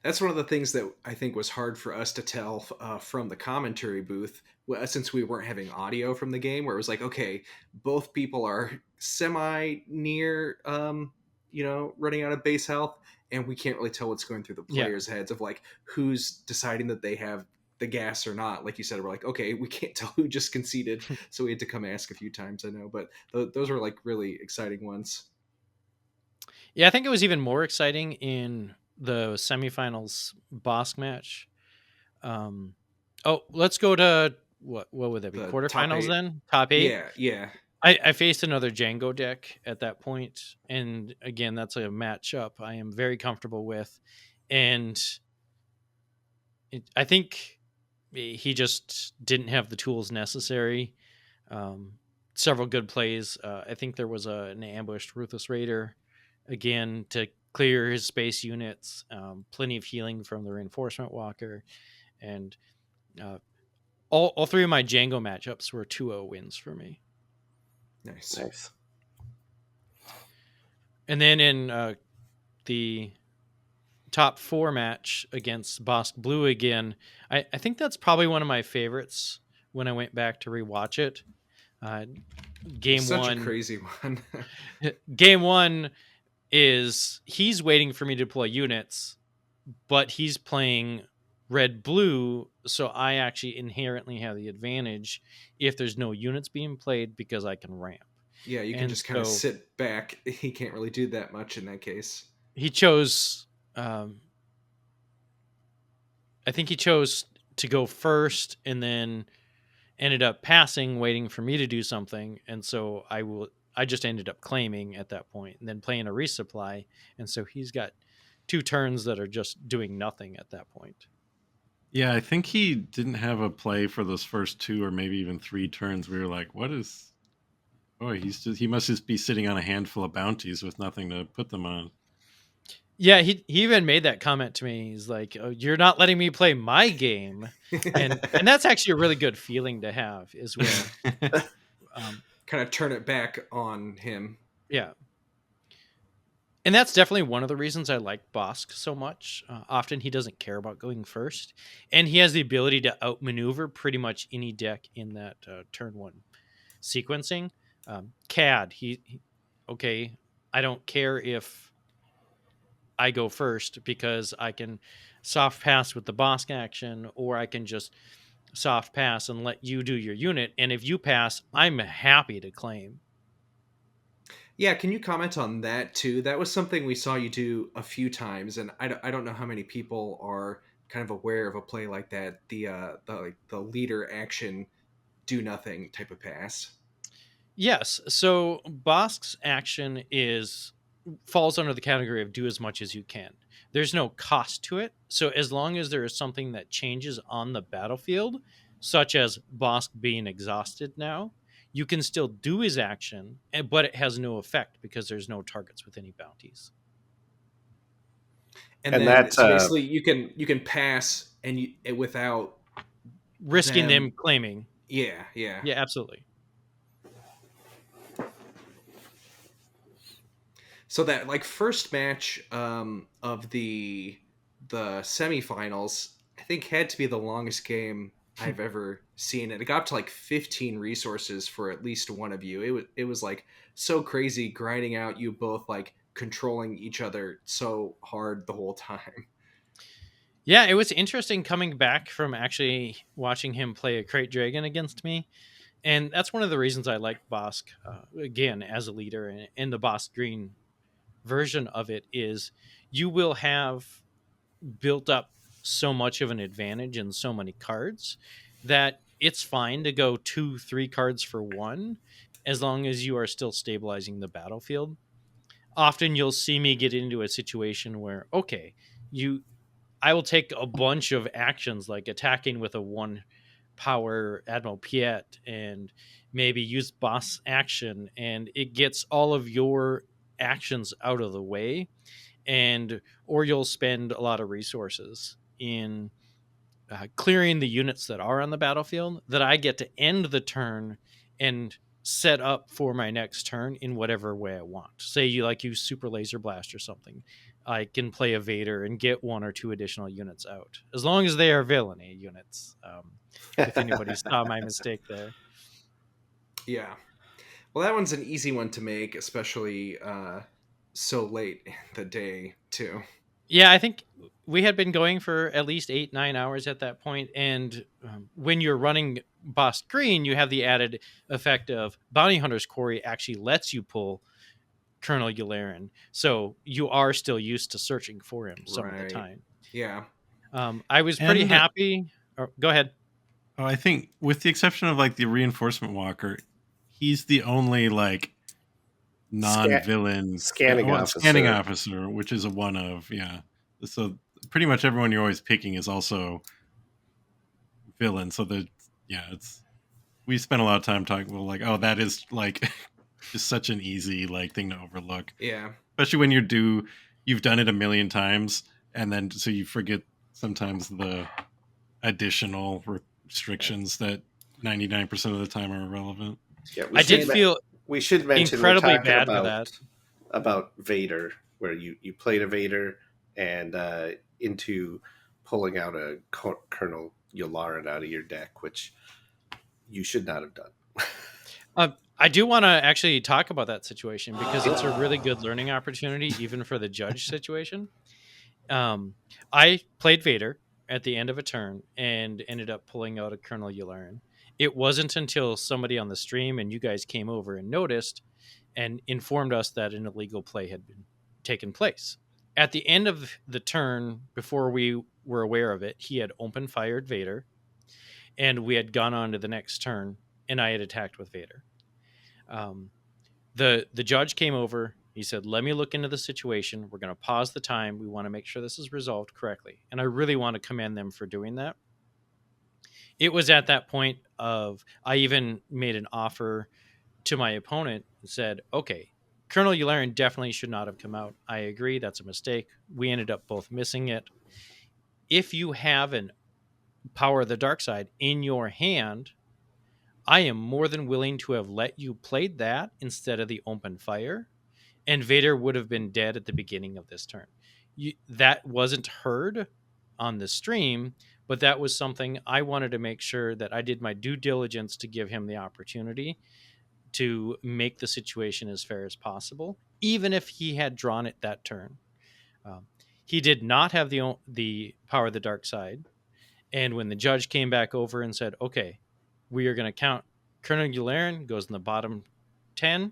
That's one of the things that I think was hard for us to tell from the commentary booth, since we weren't having audio from the game, where it was like, okay, both people are semi near, running out of base health, and we can't really tell what's going through the players' heads of like who's deciding that they have the gas or not. Like you said, we're like, okay, we can't tell who just conceded, so we had to come ask a few times. I know, but those were like really exciting ones. Yeah, I think it was even more exciting in the semifinals Bosk match. Let's go to what would that be? Quarterfinals then? Top 8? Yeah. I faced another Django deck at that point, and again, that's a matchup I am very comfortable with, and I think he just didn't have the tools necessary. Several good plays. I think there was an ambushed Ruthless Raider again to clear his space units. Plenty of healing from the reinforcement walker, and all 3 of my Django matchups were 2-0 wins for me. Nice. And then in the top 4 match against Bosk Blue again, I think that's probably one of my favorites when I went back to rewatch it. Game Such 1, a crazy one. Game 1 is he's waiting for me to deploy units, but he's playing red-blue, so I actually inherently have the advantage if there's no units being played because I can ramp. Yeah, you can just kind of sit back. He can't really do that much in that case. He chose... I think he chose to go first and then ended up passing, waiting for me to do something, and so I just ended up claiming at that point and then playing a resupply, and so he's got 2 turns that are just doing nothing at that point. Yeah, I think he didn't have a play for those first 2 or maybe even 3 turns. We were like, what is... Boy, he must just be sitting on a handful of bounties with nothing to put them on. Yeah, he even made that comment to me. He's like, "Oh, you're not letting me play my game," and that's actually a really good feeling to have, is when kind of turn it back on him. Yeah, and that's definitely one of the reasons I like Bosk so much. Often he doesn't care about going first, and he has the ability to outmaneuver pretty much any deck in that turn 1 sequencing. CAD, okay, I don't care if I go first because I can soft pass with the Bosk action, or I can just soft pass and let you do your unit. And if you pass, I'm happy to claim. Yeah, can you comment on that too? That was something we saw you do a few times, and I don't know how many people are kind of aware of a play like that. The leader action, do nothing type of pass. Yes. So Bosk's action falls under the category of do as much as you can. There's no cost to it. So as long as there is something that changes on the battlefield, such as Bosk being exhausted now, you can still do his action, but it has no effect because there's no targets with any bounties. And then that's so basically you can pass and without risking them claiming. Yeah, absolutely. So that like first match of the semifinals, I think had to be the longest game I've ever seen. And it got up to like 15 resources for at least one of you. It was like so crazy grinding out you both like controlling each other so hard the whole time. Yeah, it was interesting coming back from actually watching him play a Crate Dragon against me. And that's one of the reasons I like Bosk, again, as a leader. And the Bosk Green version of it is you will have built up so much of an advantage and so many cards that it's fine to go 2-3 cards for one as long as you are still stabilizing the battlefield. Often you'll see me get into a situation where, okay, I will take a bunch of actions like attacking with a 1 power Admiral Piet and maybe use boss action, and it gets all of your actions out of the way, and or you'll spend a lot of resources in clearing the units that are on the battlefield that I get to end the turn and set up for my next turn in whatever way I want. Say you like use Super Laser Blast or something. I can play a Vader and get 1 or 2 additional units out, as long as they are villainy units. If anybody saw my mistake there. Yeah. Well, that one's an easy one to make, especially so late in the day, too. Yeah, I think we had been going for at least 8-9 hours at that point, and when you're running Boss Green, you have the added effect of Bounty Hunter's Quarry actually lets you pull Colonel Yularen, so you are still used to searching for him some of the time. Yeah. I was pretty happy. Go ahead. Oh, I think with the exception of like the reinforcement walker, he's the only like non-villain scanning officer, which is a one of. Yeah, so pretty much everyone you're always picking is also villain. So we spent a lot of time talking. Well, like, oh, that is like just such an easy like thing to overlook. Yeah, especially when you've done it a million times, and then so you forget sometimes the additional restrictions that 99% of the time are irrelevant. Yeah, I did feel we should mention incredibly bad for that. About Vader, where you played a Vader and into pulling out a Colonel Yularen out of your deck, which you should not have done. I do want to actually talk about that situation because it's a really good learning opportunity, even for the judge situation. I played Vader at the end of a turn and ended up pulling out a Colonel Yularen. It wasn't until somebody on the stream and you guys came over and noticed and informed us that an illegal play had been taken place. At the end of the turn, before we were aware of it, he had open fired Vader, and we had gone on to the next turn, and I had attacked with Vader. The judge came over. He said, let me look into the situation. We're going to pause the time. We want to make sure this is resolved correctly. And I really want to commend them for doing that. It was at that point of, I even made an offer to my opponent and said, okay, Colonel Yularen definitely should not have come out. I agree. That's a mistake. We ended up both missing it. If you have an Power of the Dark Side in your hand, I am more than willing to have let you played that instead of the open fire, and Vader would have been dead at the beginning of this turn. That wasn't heard on the stream, but that was something I wanted to make sure that I did my due diligence to give him the opportunity to make the situation as fair as possible, even if he had drawn it that turn. He did not have the Power of the Dark Side, and when the judge came back over and said, okay, we are going to count Colonel Yularen goes in the bottom 10.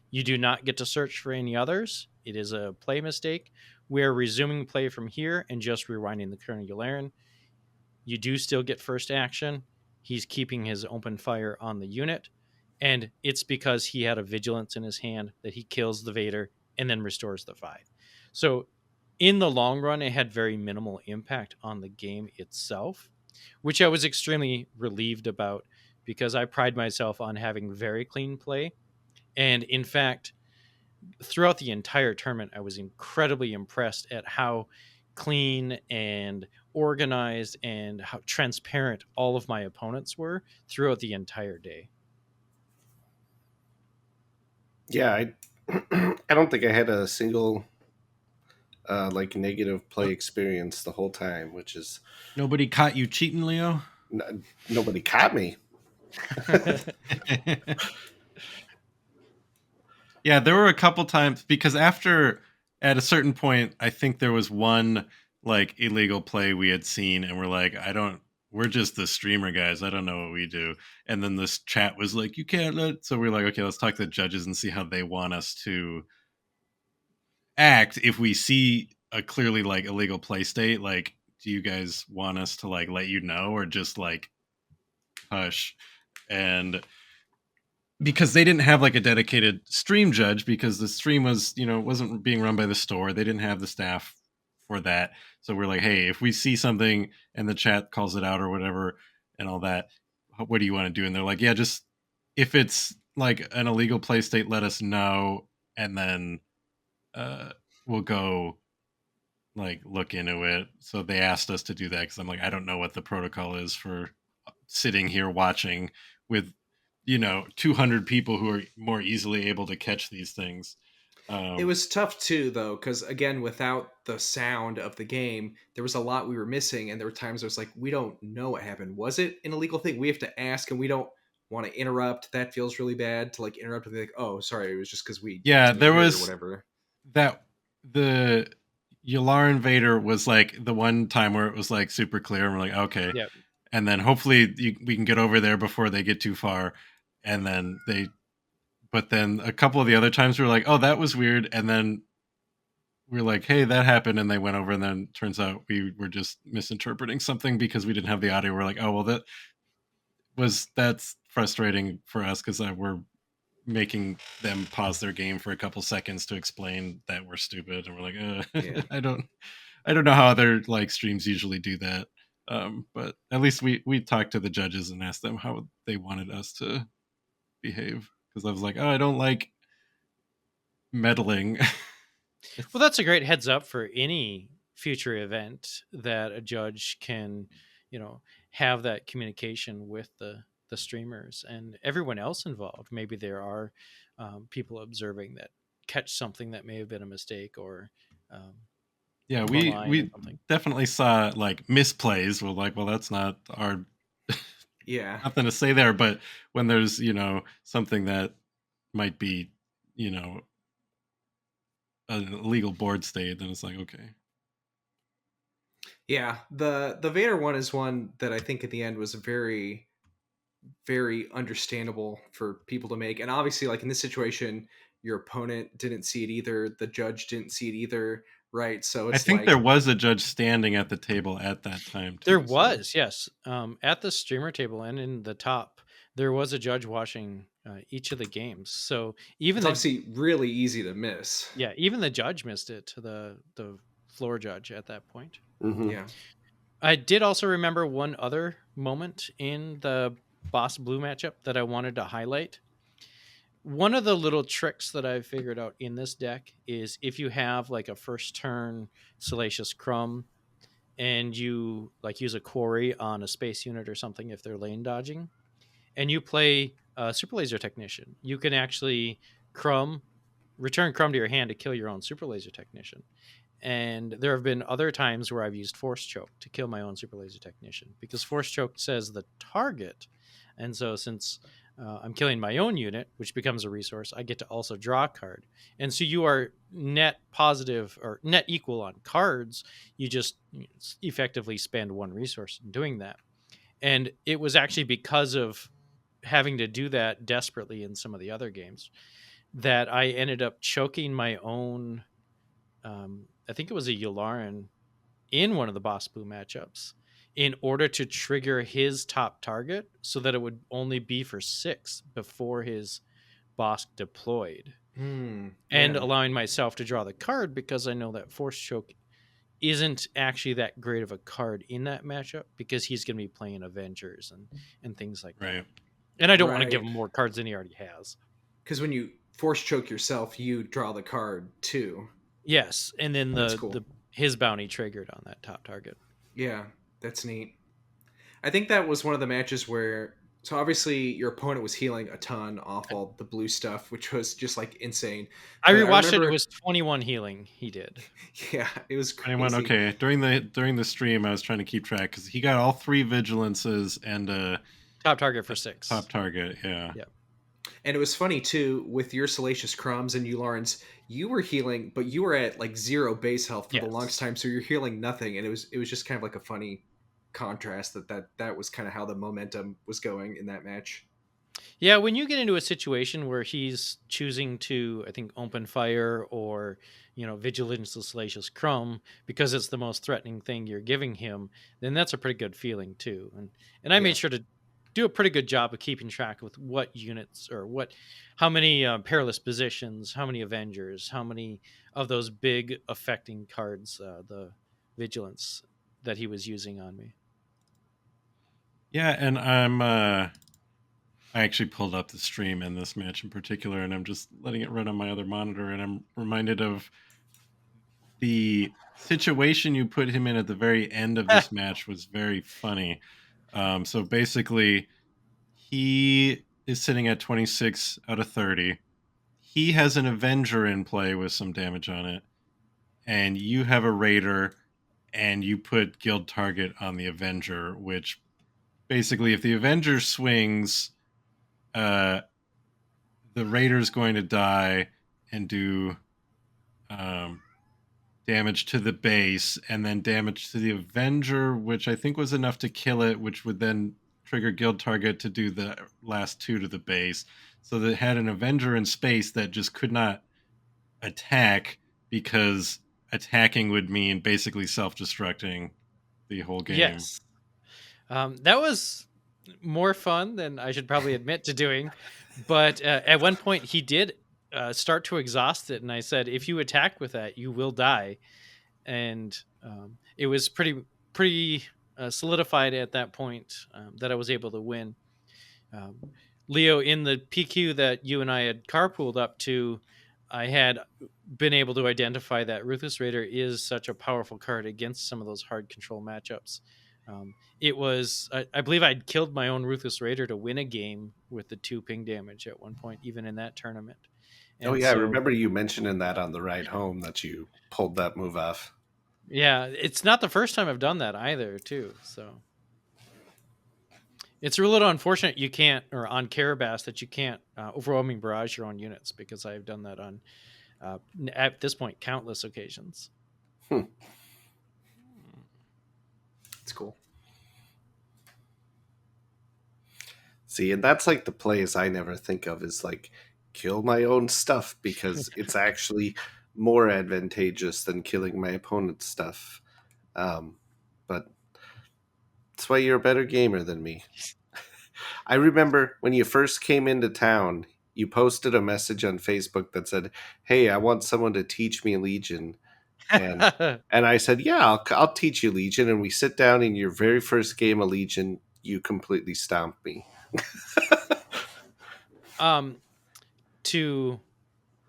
You do not get to search for any others. It is a play mistake. We are resuming play from here and just rewinding the Colonel Yularen. You do still get first action. He's keeping his open fire on the unit, and it's because he had a vigilance in his hand that he kills the Vader and then restores the 5. So in the long run, it had very minimal impact on the game itself, which I was extremely relieved about because I pride myself on having very clean play. And in fact, throughout the entire tournament, I was incredibly impressed at how clean and organized and how transparent all of my opponents were throughout the entire day. Yeah, I don't think I had a single like negative play experience the whole time, which is Nobody caught you cheating, Leo? nobody caught me. Yeah, there were a couple times because after at a certain point, I think there was one like illegal play we had seen, and we're like, we're just the streamer guys. I don't know what we do. And then this chat was like, you can't let. So we're like, okay, let's talk to the judges and see how they want us to act if we see a clearly like illegal play state. Like, do you guys want us to like let you know or just like hush? And because they didn't have like a dedicated stream judge because the stream was wasn't being run by the store, they didn't have the staff for that. So we're like, hey, if we see something and the chat calls it out or whatever and all that, what do you want to do? And they're like, yeah, just if it's like an illegal play state, let us know, and then we'll go like look into it. So they asked us to do that because I'm like, I don't know what the protocol is for sitting here watching with 200 people who are more easily able to catch these things. It was tough too, though, because again, without the sound of the game, there was a lot we were missing, and there were times where it's like, we don't know what happened. Was it an illegal thing? We have to ask, and we don't want to interrupt. That feels really bad to like interrupt and be like, "Oh, sorry, it was just because we there was or whatever." That the Ylar Invader was like the one time where it was like super clear, and we're like, okay, Yep. And then hopefully we can get over there before they get too far, and then But then a couple of the other times we were like, oh, that was weird. And then we're like, hey, that happened. And they went over, and then turns out we were just misinterpreting something because we didn't have the audio. We're like, oh, well, that's frustrating for us because we're making them pause their game for a couple seconds to explain that we're stupid. And we're like, Yeah. I don't know how other like streams usually do that. But at least we talked to the judges and asked them how they wanted us to behave. Because I was like, oh, I don't like meddling. Well, that's a great heads up for any future event that a judge can, have that communication with the streamers and everyone else involved. Maybe there are people observing that catch something that may have been a mistake or yeah, we definitely saw like misplays. We're like, well, that's not our yeah nothing to say there. But when there's something that might be an illegal board state, then it's like, okay. Yeah, the Vader one is one that I think at the end was very, very understandable for people to make. And obviously, like in this situation, your opponent didn't see it either. The judge didn't see it either, right? So it's I think there was a judge standing at the table at that time, too. There was, yes. At the streamer table and in the top, there was a judge watching each of the games. So even it's obviously really easy to miss. Yeah, even the judge missed it, the floor judge at that point. Mm-hmm. Yeah. I did also remember one other moment in the Boss Blue matchup that I wanted to highlight. One of the little tricks that I've figured out in this deck is if you have like a first turn Salacious Crumb and you like use a quarry on a space unit or something if they're lane dodging, and you play a Super Laser Technician, you can actually return Crumb to your hand to kill your own Super Laser Technician. And there have been other times where I've used Force Choke to kill my own Super Laser Technician because Force Choke says the target. And so since I'm killing my own unit, which becomes a resource, I get to also draw a card. And so you are net positive or net equal on cards. You just effectively spend one resource in doing that. And it was actually because of having to do that desperately in some of the other games that I ended up choking my own... I think it was a Yularen in one of the Boss Blue matchups in order to trigger his top target so that it would only be for 6 before his boss deployed. And allowing myself to draw the card because I know that Force Choke isn't actually that great of a card in that matchup because he's going to be playing Avengers and things like that. And I don't want to give him more cards than he already has. Because when you Force Choke yourself, you draw the card too. Yes, and then his bounty triggered on that top target. Yeah, that's neat. I think that was one of the matches where So obviously your opponent was healing a ton off all the blue stuff, which was just like insane. I But I rewatched it. It remember, was 21 healing he did. yeah, it was Anyone? crazy. Okay. During the stream, I was trying to keep track because he got all 3 vigilances and Top target for a 6. top target. Yeah. Yep. And it was funny too with your Salacious Crumbs and you, Lawrence. You were healing, but you were at like 0 base health for the Yes. longest time, so you're healing nothing, and it was just kind of like a funny contrast that was kind of how the momentum was going in that match. Yeah, when you get into a situation where he's choosing to, I think, open fire or, vigilance the Salacious Crumb because it's the most threatening thing you're giving him, then that's a pretty good feeling too. And I Yeah. made sure to do a pretty good job of keeping track with what units or how many perilous positions, how many Avengers, how many of those big affecting cards, the vigilance that he was using on me. Yeah, and I actually pulled up the stream in this match in particular, and I'm just letting it run on my other monitor, and I'm reminded of the situation you put him in at the very end of this match was very funny. So basically, he is sitting at 26 out of 30. He has an Avenger in play with some damage on it, and you have a Raider, and you put Guild Target on the Avenger, which basically, if the Avenger swings, uh, the Raider's going to die and do um, damage to the base, and then damage to the Avenger, which I think was enough to kill it, which would then trigger Guild Target to do the last 2 to the base. So that had an Avenger in space that just could not attack because attacking would mean basically self-destructing the whole game. Yes. That was more fun than I should probably admit to doing. But at one point, he did start to exhaust it. And I said, if you attack with that, you will die. And it was pretty solidified at that point that I was able to win. Leo, in the PQ that you and I had carpooled up to, I had been able to identify that Ruthless Raider is such a powerful card against some of those hard control matchups. It was, I believe I'd killed my own Ruthless Raider to win a game with the 2 ping damage at one point, even in that tournament. Oh And yeah, I so, remember you mentioning that on the ride home that you pulled that move off. yeah, it's not the first time I've done that either, too. So it's a little unfortunate you can't, or on Carabas, that you can't overwhelming barrage your own units, because I've done that on, at this point, countless occasions. It's cool. See, and that's like the plays I never think of is like kill my own stuff because it's actually more advantageous than killing my opponent's stuff. But that's why you're a better gamer than me. I remember when you first came into town, you posted a message on Facebook that said, "Hey, I want someone to teach me Legion," and and I said, "Yeah, I'll teach you Legion." And we sit down in your very first game of Legion, you completely stomped me. To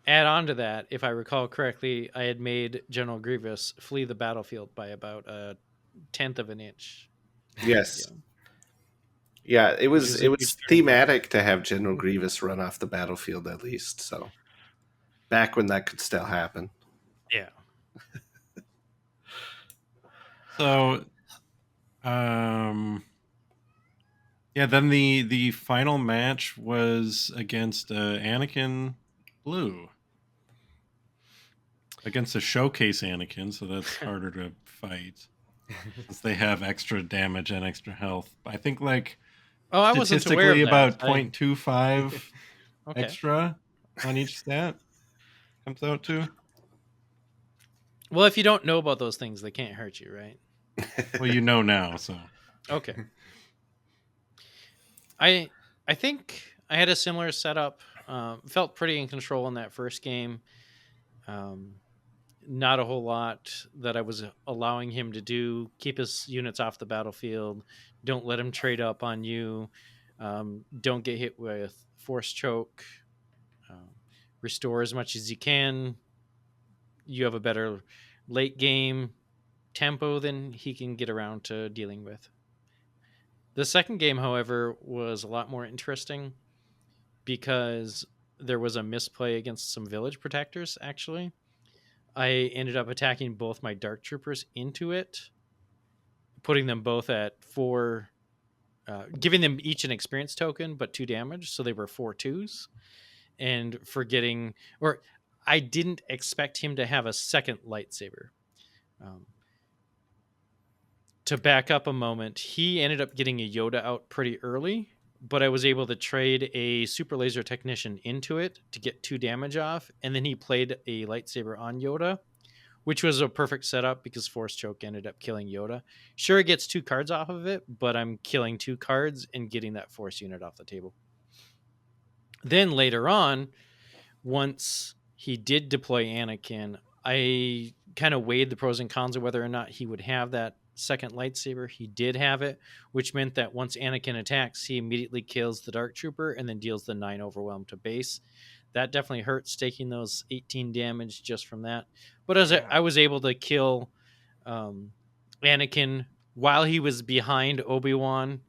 add on to that, if I recall correctly, I had made General Grievous flee the battlefield by about a 1/10 of an inch. Yes. Yeah, it was a huge thematic to have General Grievous run off the battlefield at least. So back when that could still happen. Yeah. So, yeah. Then the final match was against Anakin Blue, against a showcase Anakin, so that's harder to fight since they have extra damage and extra health. I think like I wasn't aware of statistically that. about 0.25 Okay. extra on each stat comes out to. Well, if you don't know about those things, they can't hurt you, right? Well, you know now, so. Okay. I think I had a similar setup. Felt pretty in control in that first game. Not a whole lot that I was allowing him to do. Keep his units off the battlefield. Don't let him trade up on you. Don't get hit with force choke. Restore as much as you can. You have a better late game tempo than he can get around to dealing with. The second game, however, was a lot more interesting because there was a misplay against some village protectors, actually. I ended up attacking both my Dark Troopers into it, putting them both at 4, giving them each an experience token, but 2 damage. So they were 4/2s. And forgetting, or I didn't expect him to have a second lightsaber. To back up a moment, he ended up getting a Yoda out pretty early, but I was able to trade a super laser technician into it to get 2 damage off, and then he played a lightsaber on Yoda, which was a perfect setup because Force Choke ended up killing Yoda. Sure, it gets 2 cards off of it, but I'm killing 2 cards and getting that Force unit off the table. Then later on, once he did deploy Anakin, I kind of weighed the pros and cons of whether or not he would have that second lightsaber. He did have it, which meant that once Anakin attacks, he immediately kills the Dark Trooper and then deals the 9 overwhelm to base. That definitely hurts, taking those 18 damage just from that. But as I was able to kill Anakin while he was behind Obi-Wan,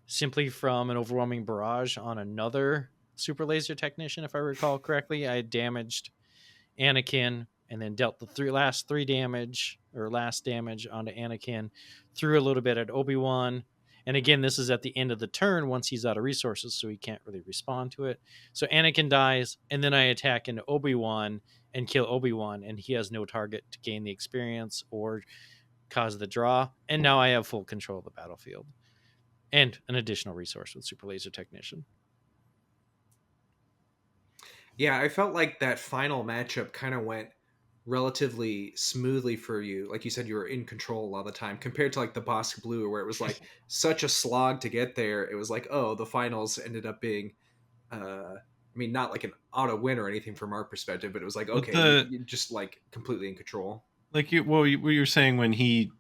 simply from an overwhelming barrage on another super laser technician, if I recall correctly. I damaged Anakin and then dealt the last damage onto Anakin, threw a little bit at Obi-Wan. And again, this is at the end of the turn once he's out of resources, so he can't really respond to it. So Anakin dies, and then I attack into Obi-Wan and kill Obi-Wan, and he has no target to gain the experience or cause the draw. And now I have full control of the battlefield and an additional resource with Super Laser Technician. Yeah, I felt like that final matchup kind of went relatively smoothly for you. Like you said, you were in control a lot of the time compared to like the Bossk Blue, where it was like such a slog to get there. It was like, oh, the finals ended up being, I mean, not like an auto win or anything from our perspective, but it was like, okay, you're just like completely in control. Like what you're saying when he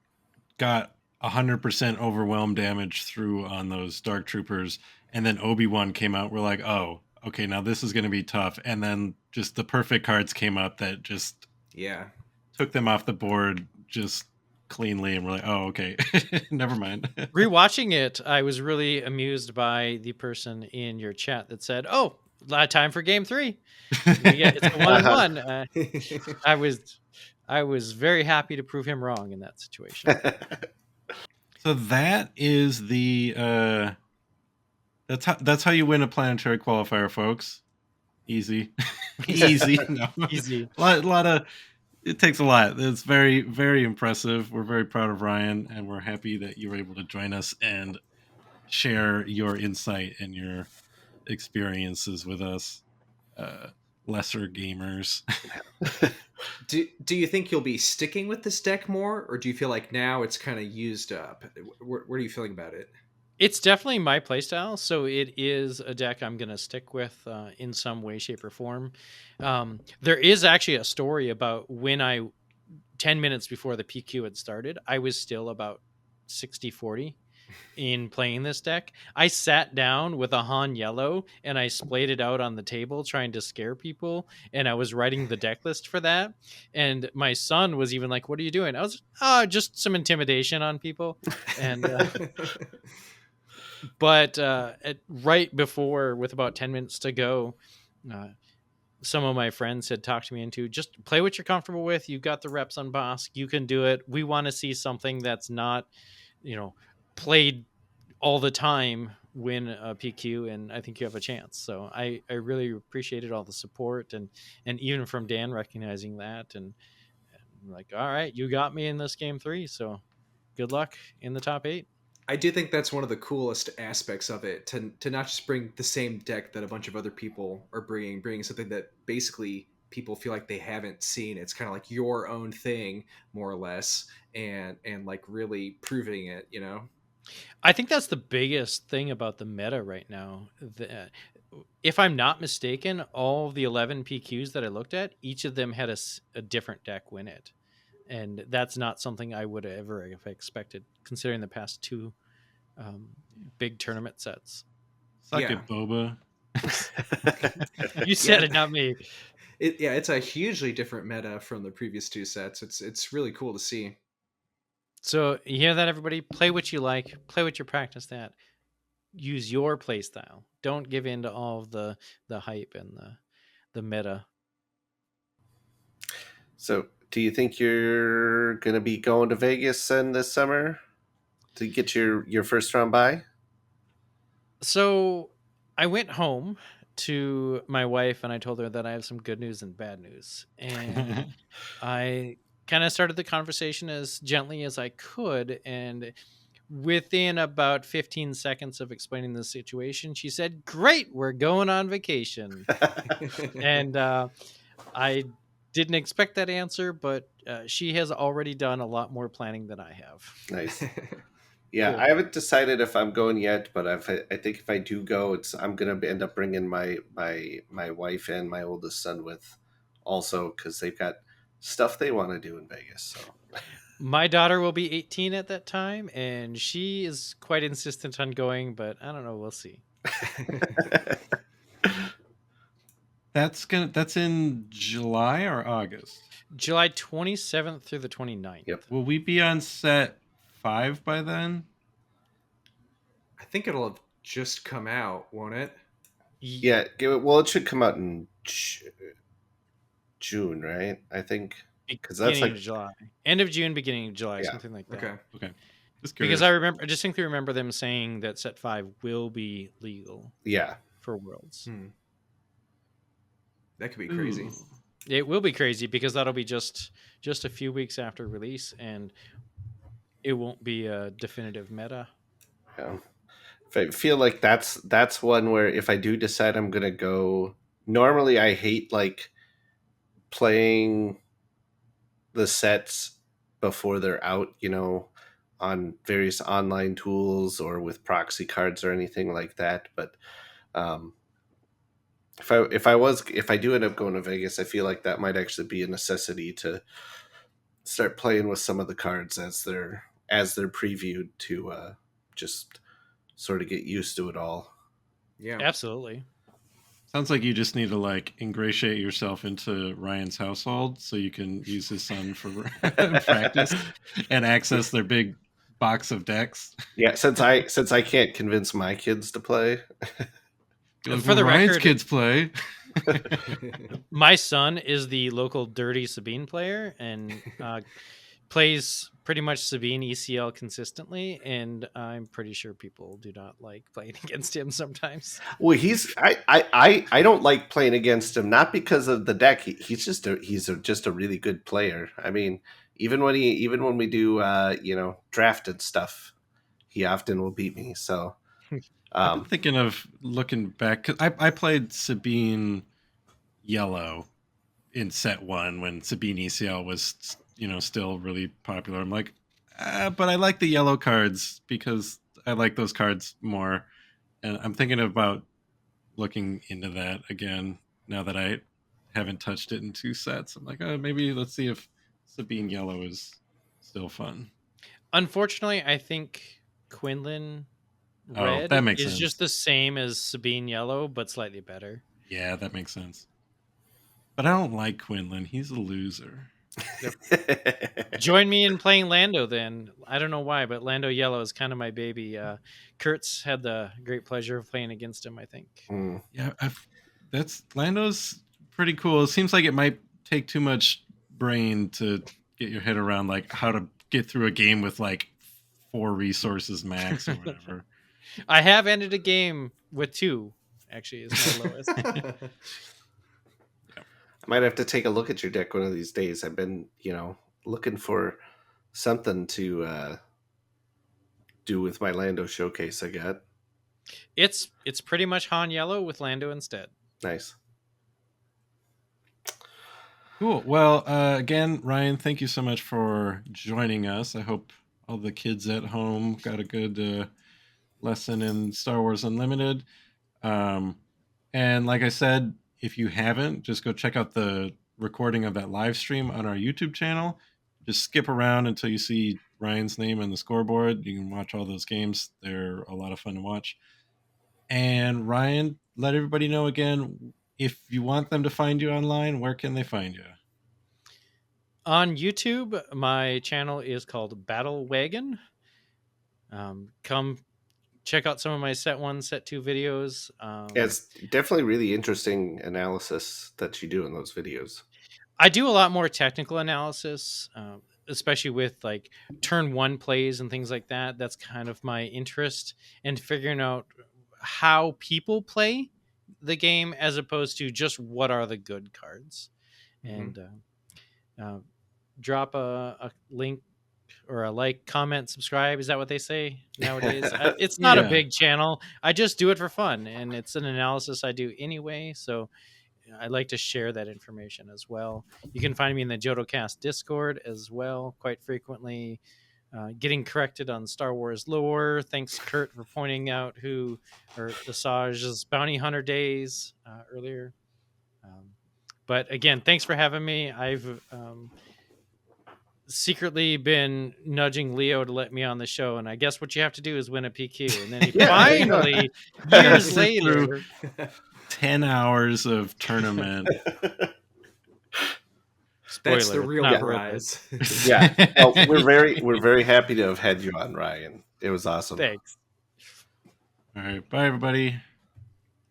got 100% overwhelm damage through on those Dark Troopers, and then Obi-Wan came out, we're like, oh, okay, now this is going to be tough. And then just the perfect cards came up that just took them off the board just cleanly, and we're like, oh, okay, never mind. Rewatching it, I was really amused by the person in your chat that said, oh, time for game 3. It's a 1-1. I was very happy to prove him wrong in that situation. So that is the that's how you win a planetary qualifier, folks. Easy. Easy. No. Easy. A lot of, it takes a lot. It's very, very impressive. We're very proud of Ryan, and we're happy that you were able to join us and share your insight and your experiences with us, lesser gamers. Do you think you'll be sticking with this deck more, or do you feel like now it's kind of used up? Where are you feeling about it? It's definitely my playstyle, so it is a deck I'm going to stick with in some way, shape, or form. There is actually a story about when 10 minutes before the PQ had started, I was still about 60-40 in playing this deck. I sat down with a Han Yellow and I splayed it out on the table trying to scare people, and I was writing the deck list for that. And my son was even like, what are you doing? I was just some intimidation on people. And but right before, with about 10 minutes to go, some of my friends had talked to me into just play what you're comfortable with. You've got the reps on Bossk. You can do it. We want to see something that's not, played all the time, win a PQ, and I think you have a chance. So I really appreciated all the support and even from Dan recognizing that and like, all right, you got me in this game 3. So good luck in the top 8. I do think that's one of the coolest aspects of it, to not just bring the same deck that a bunch of other people are bringing something that basically people feel like they haven't seen. It's kind of like your own thing, more or less, and like really proving it, I think that's the biggest thing about the meta right now. If I'm not mistaken, all of the 11 PQs that I looked at, each of them had a different deck win it. And that's not something I would ever have expected, considering the past 2 big tournament sets. Suck it, Boba. You said it, not me. It's a hugely different meta from the previous 2 sets. It's really cool to see. So you hear that, everybody? Play what you like. Play what you practice at. use your play style. Don't give in to all of the hype and the meta. So, do you think you're going to be going to Vegas then this summer to get your first round bye? So I went home to my wife and I told her that I have some good news and bad news. And I kind of started the conversation as gently as I could. And within about 15 seconds of explaining the situation, she said, "Great, we're going on vacation." And I didn't expect that answer, but she has already done a lot more planning than I have. Nice. Yeah, Cool. I haven't decided if I'm going yet, but I think if I do go, I'm gonna end up bringing my wife and my oldest son with, also because they've got stuff they want to do in Vegas. So My daughter will be 18 at that time, and she is quite insistent on going, but I don't know. We'll see. That's in July or August? July 27th through the 29th. Yep. Will we be on set 5 by then? I think it'll have just come out, won't it? Yeah, well, it should come out in June, right? I think because that's Beginning like of July. End of June, beginning of July, Yeah. something like that. Okay. Okay. Just curious. Because I distinctly remember them saying that set 5 will be legal yeah. for Worlds. That could be crazy. Ooh. It will be crazy because that'll be just a few weeks after release, and it won't be a definitive meta. Yeah. I feel like that's one where if I do decide I'm gonna go, normally I hate like playing the sets before they're out, on various online tools or with proxy cards or anything like that. But um, if I do end up going to Vegas, I feel like that might actually be a necessity to start playing with some of the cards as they're previewed to just sort of get used to it all. Yeah. Absolutely. Sounds like you just need to like ingratiate yourself into Ryan's household so you can use his son for practice and access their big box of decks. Yeah, since I can't convince my kids to play. For the Ryan's record, kids play. my son is the local Dirty Sabine player and plays pretty much Sabine ECL consistently, and I'm pretty sure people do not like playing against him sometimes. Well, I don't like playing against him, not because of the deck. He's just a really good player. I mean, even when we do drafted stuff, he often will beat me. So I've been thinking of looking back. 'Cause I played Sabine Yellow in set 1 when Sabine ECL was still really popular. I'm like, but I like the yellow cards because I like those cards more. And I'm thinking about looking into that again now that I haven't touched it in 2 sets. I'm like, maybe let's see if Sabine Yellow is still fun. Unfortunately, I think Quinlan Red that makes is sense. just the same as Sabine Yellow, but slightly better. Yeah, that makes sense. But I don't like Quinlan. He's a loser. Join me in playing Lando then. I don't know why, but Lando Yellow is kind of my baby. Kurtz had the great pleasure of playing against him, I think. Yeah, that's Lando's pretty cool. It seems like it might take too much brain to get your head around like how to get through a game with like 4 resources max or whatever. I have ended a game with 2, actually, is my lowest. I might have to take a look at your deck one of these days. I've been, looking for something to do with my Lando showcase I got. It's pretty much Han Yellow with Lando instead. Nice. Cool. Well, again, Ryan, thank you so much for joining us. I hope all the kids at home got a good lesson in Star Wars Unlimited. And like I said, if you haven't, just go check out the recording of that live stream on our YouTube channel. Just skip around until you see Ryan's name on the scoreboard. You can watch all those games. They're a lot of fun to watch. And Ryan, let everybody know again, if you want them to find you online, where can they find you? On YouTube, my channel is called Battle Wagon. Come check out some of my set 1, set 2 videos. Yeah, it's definitely really interesting analysis that you do in those videos. I do a lot more technical analysis, especially with like turn 1 plays and things like that. That's kind of my interest in figuring out how people play the game as opposed to just what are the good cards. And drop a link or a like, comment, subscribe. Is that what they say nowadays? It's not a big channel. I just do it for fun, and it's an analysis I do anyway. So I like to share that information as well. You can find me in the JodoCast Discord as well, quite frequently. Getting corrected on Star Wars lore. Thanks, Kurt, for pointing out who or Asage's Bounty Hunter days earlier. But again, thanks for having me. I've secretly been nudging Leo to let me on the show, and I guess what you have to do is win a PQ, and then he finally, years later, 10 hours of tournament. Spoiler, that's the real prize. Yeah, well, we're very happy to have had you on, Ryan. It was awesome. Thanks. All right, bye everybody.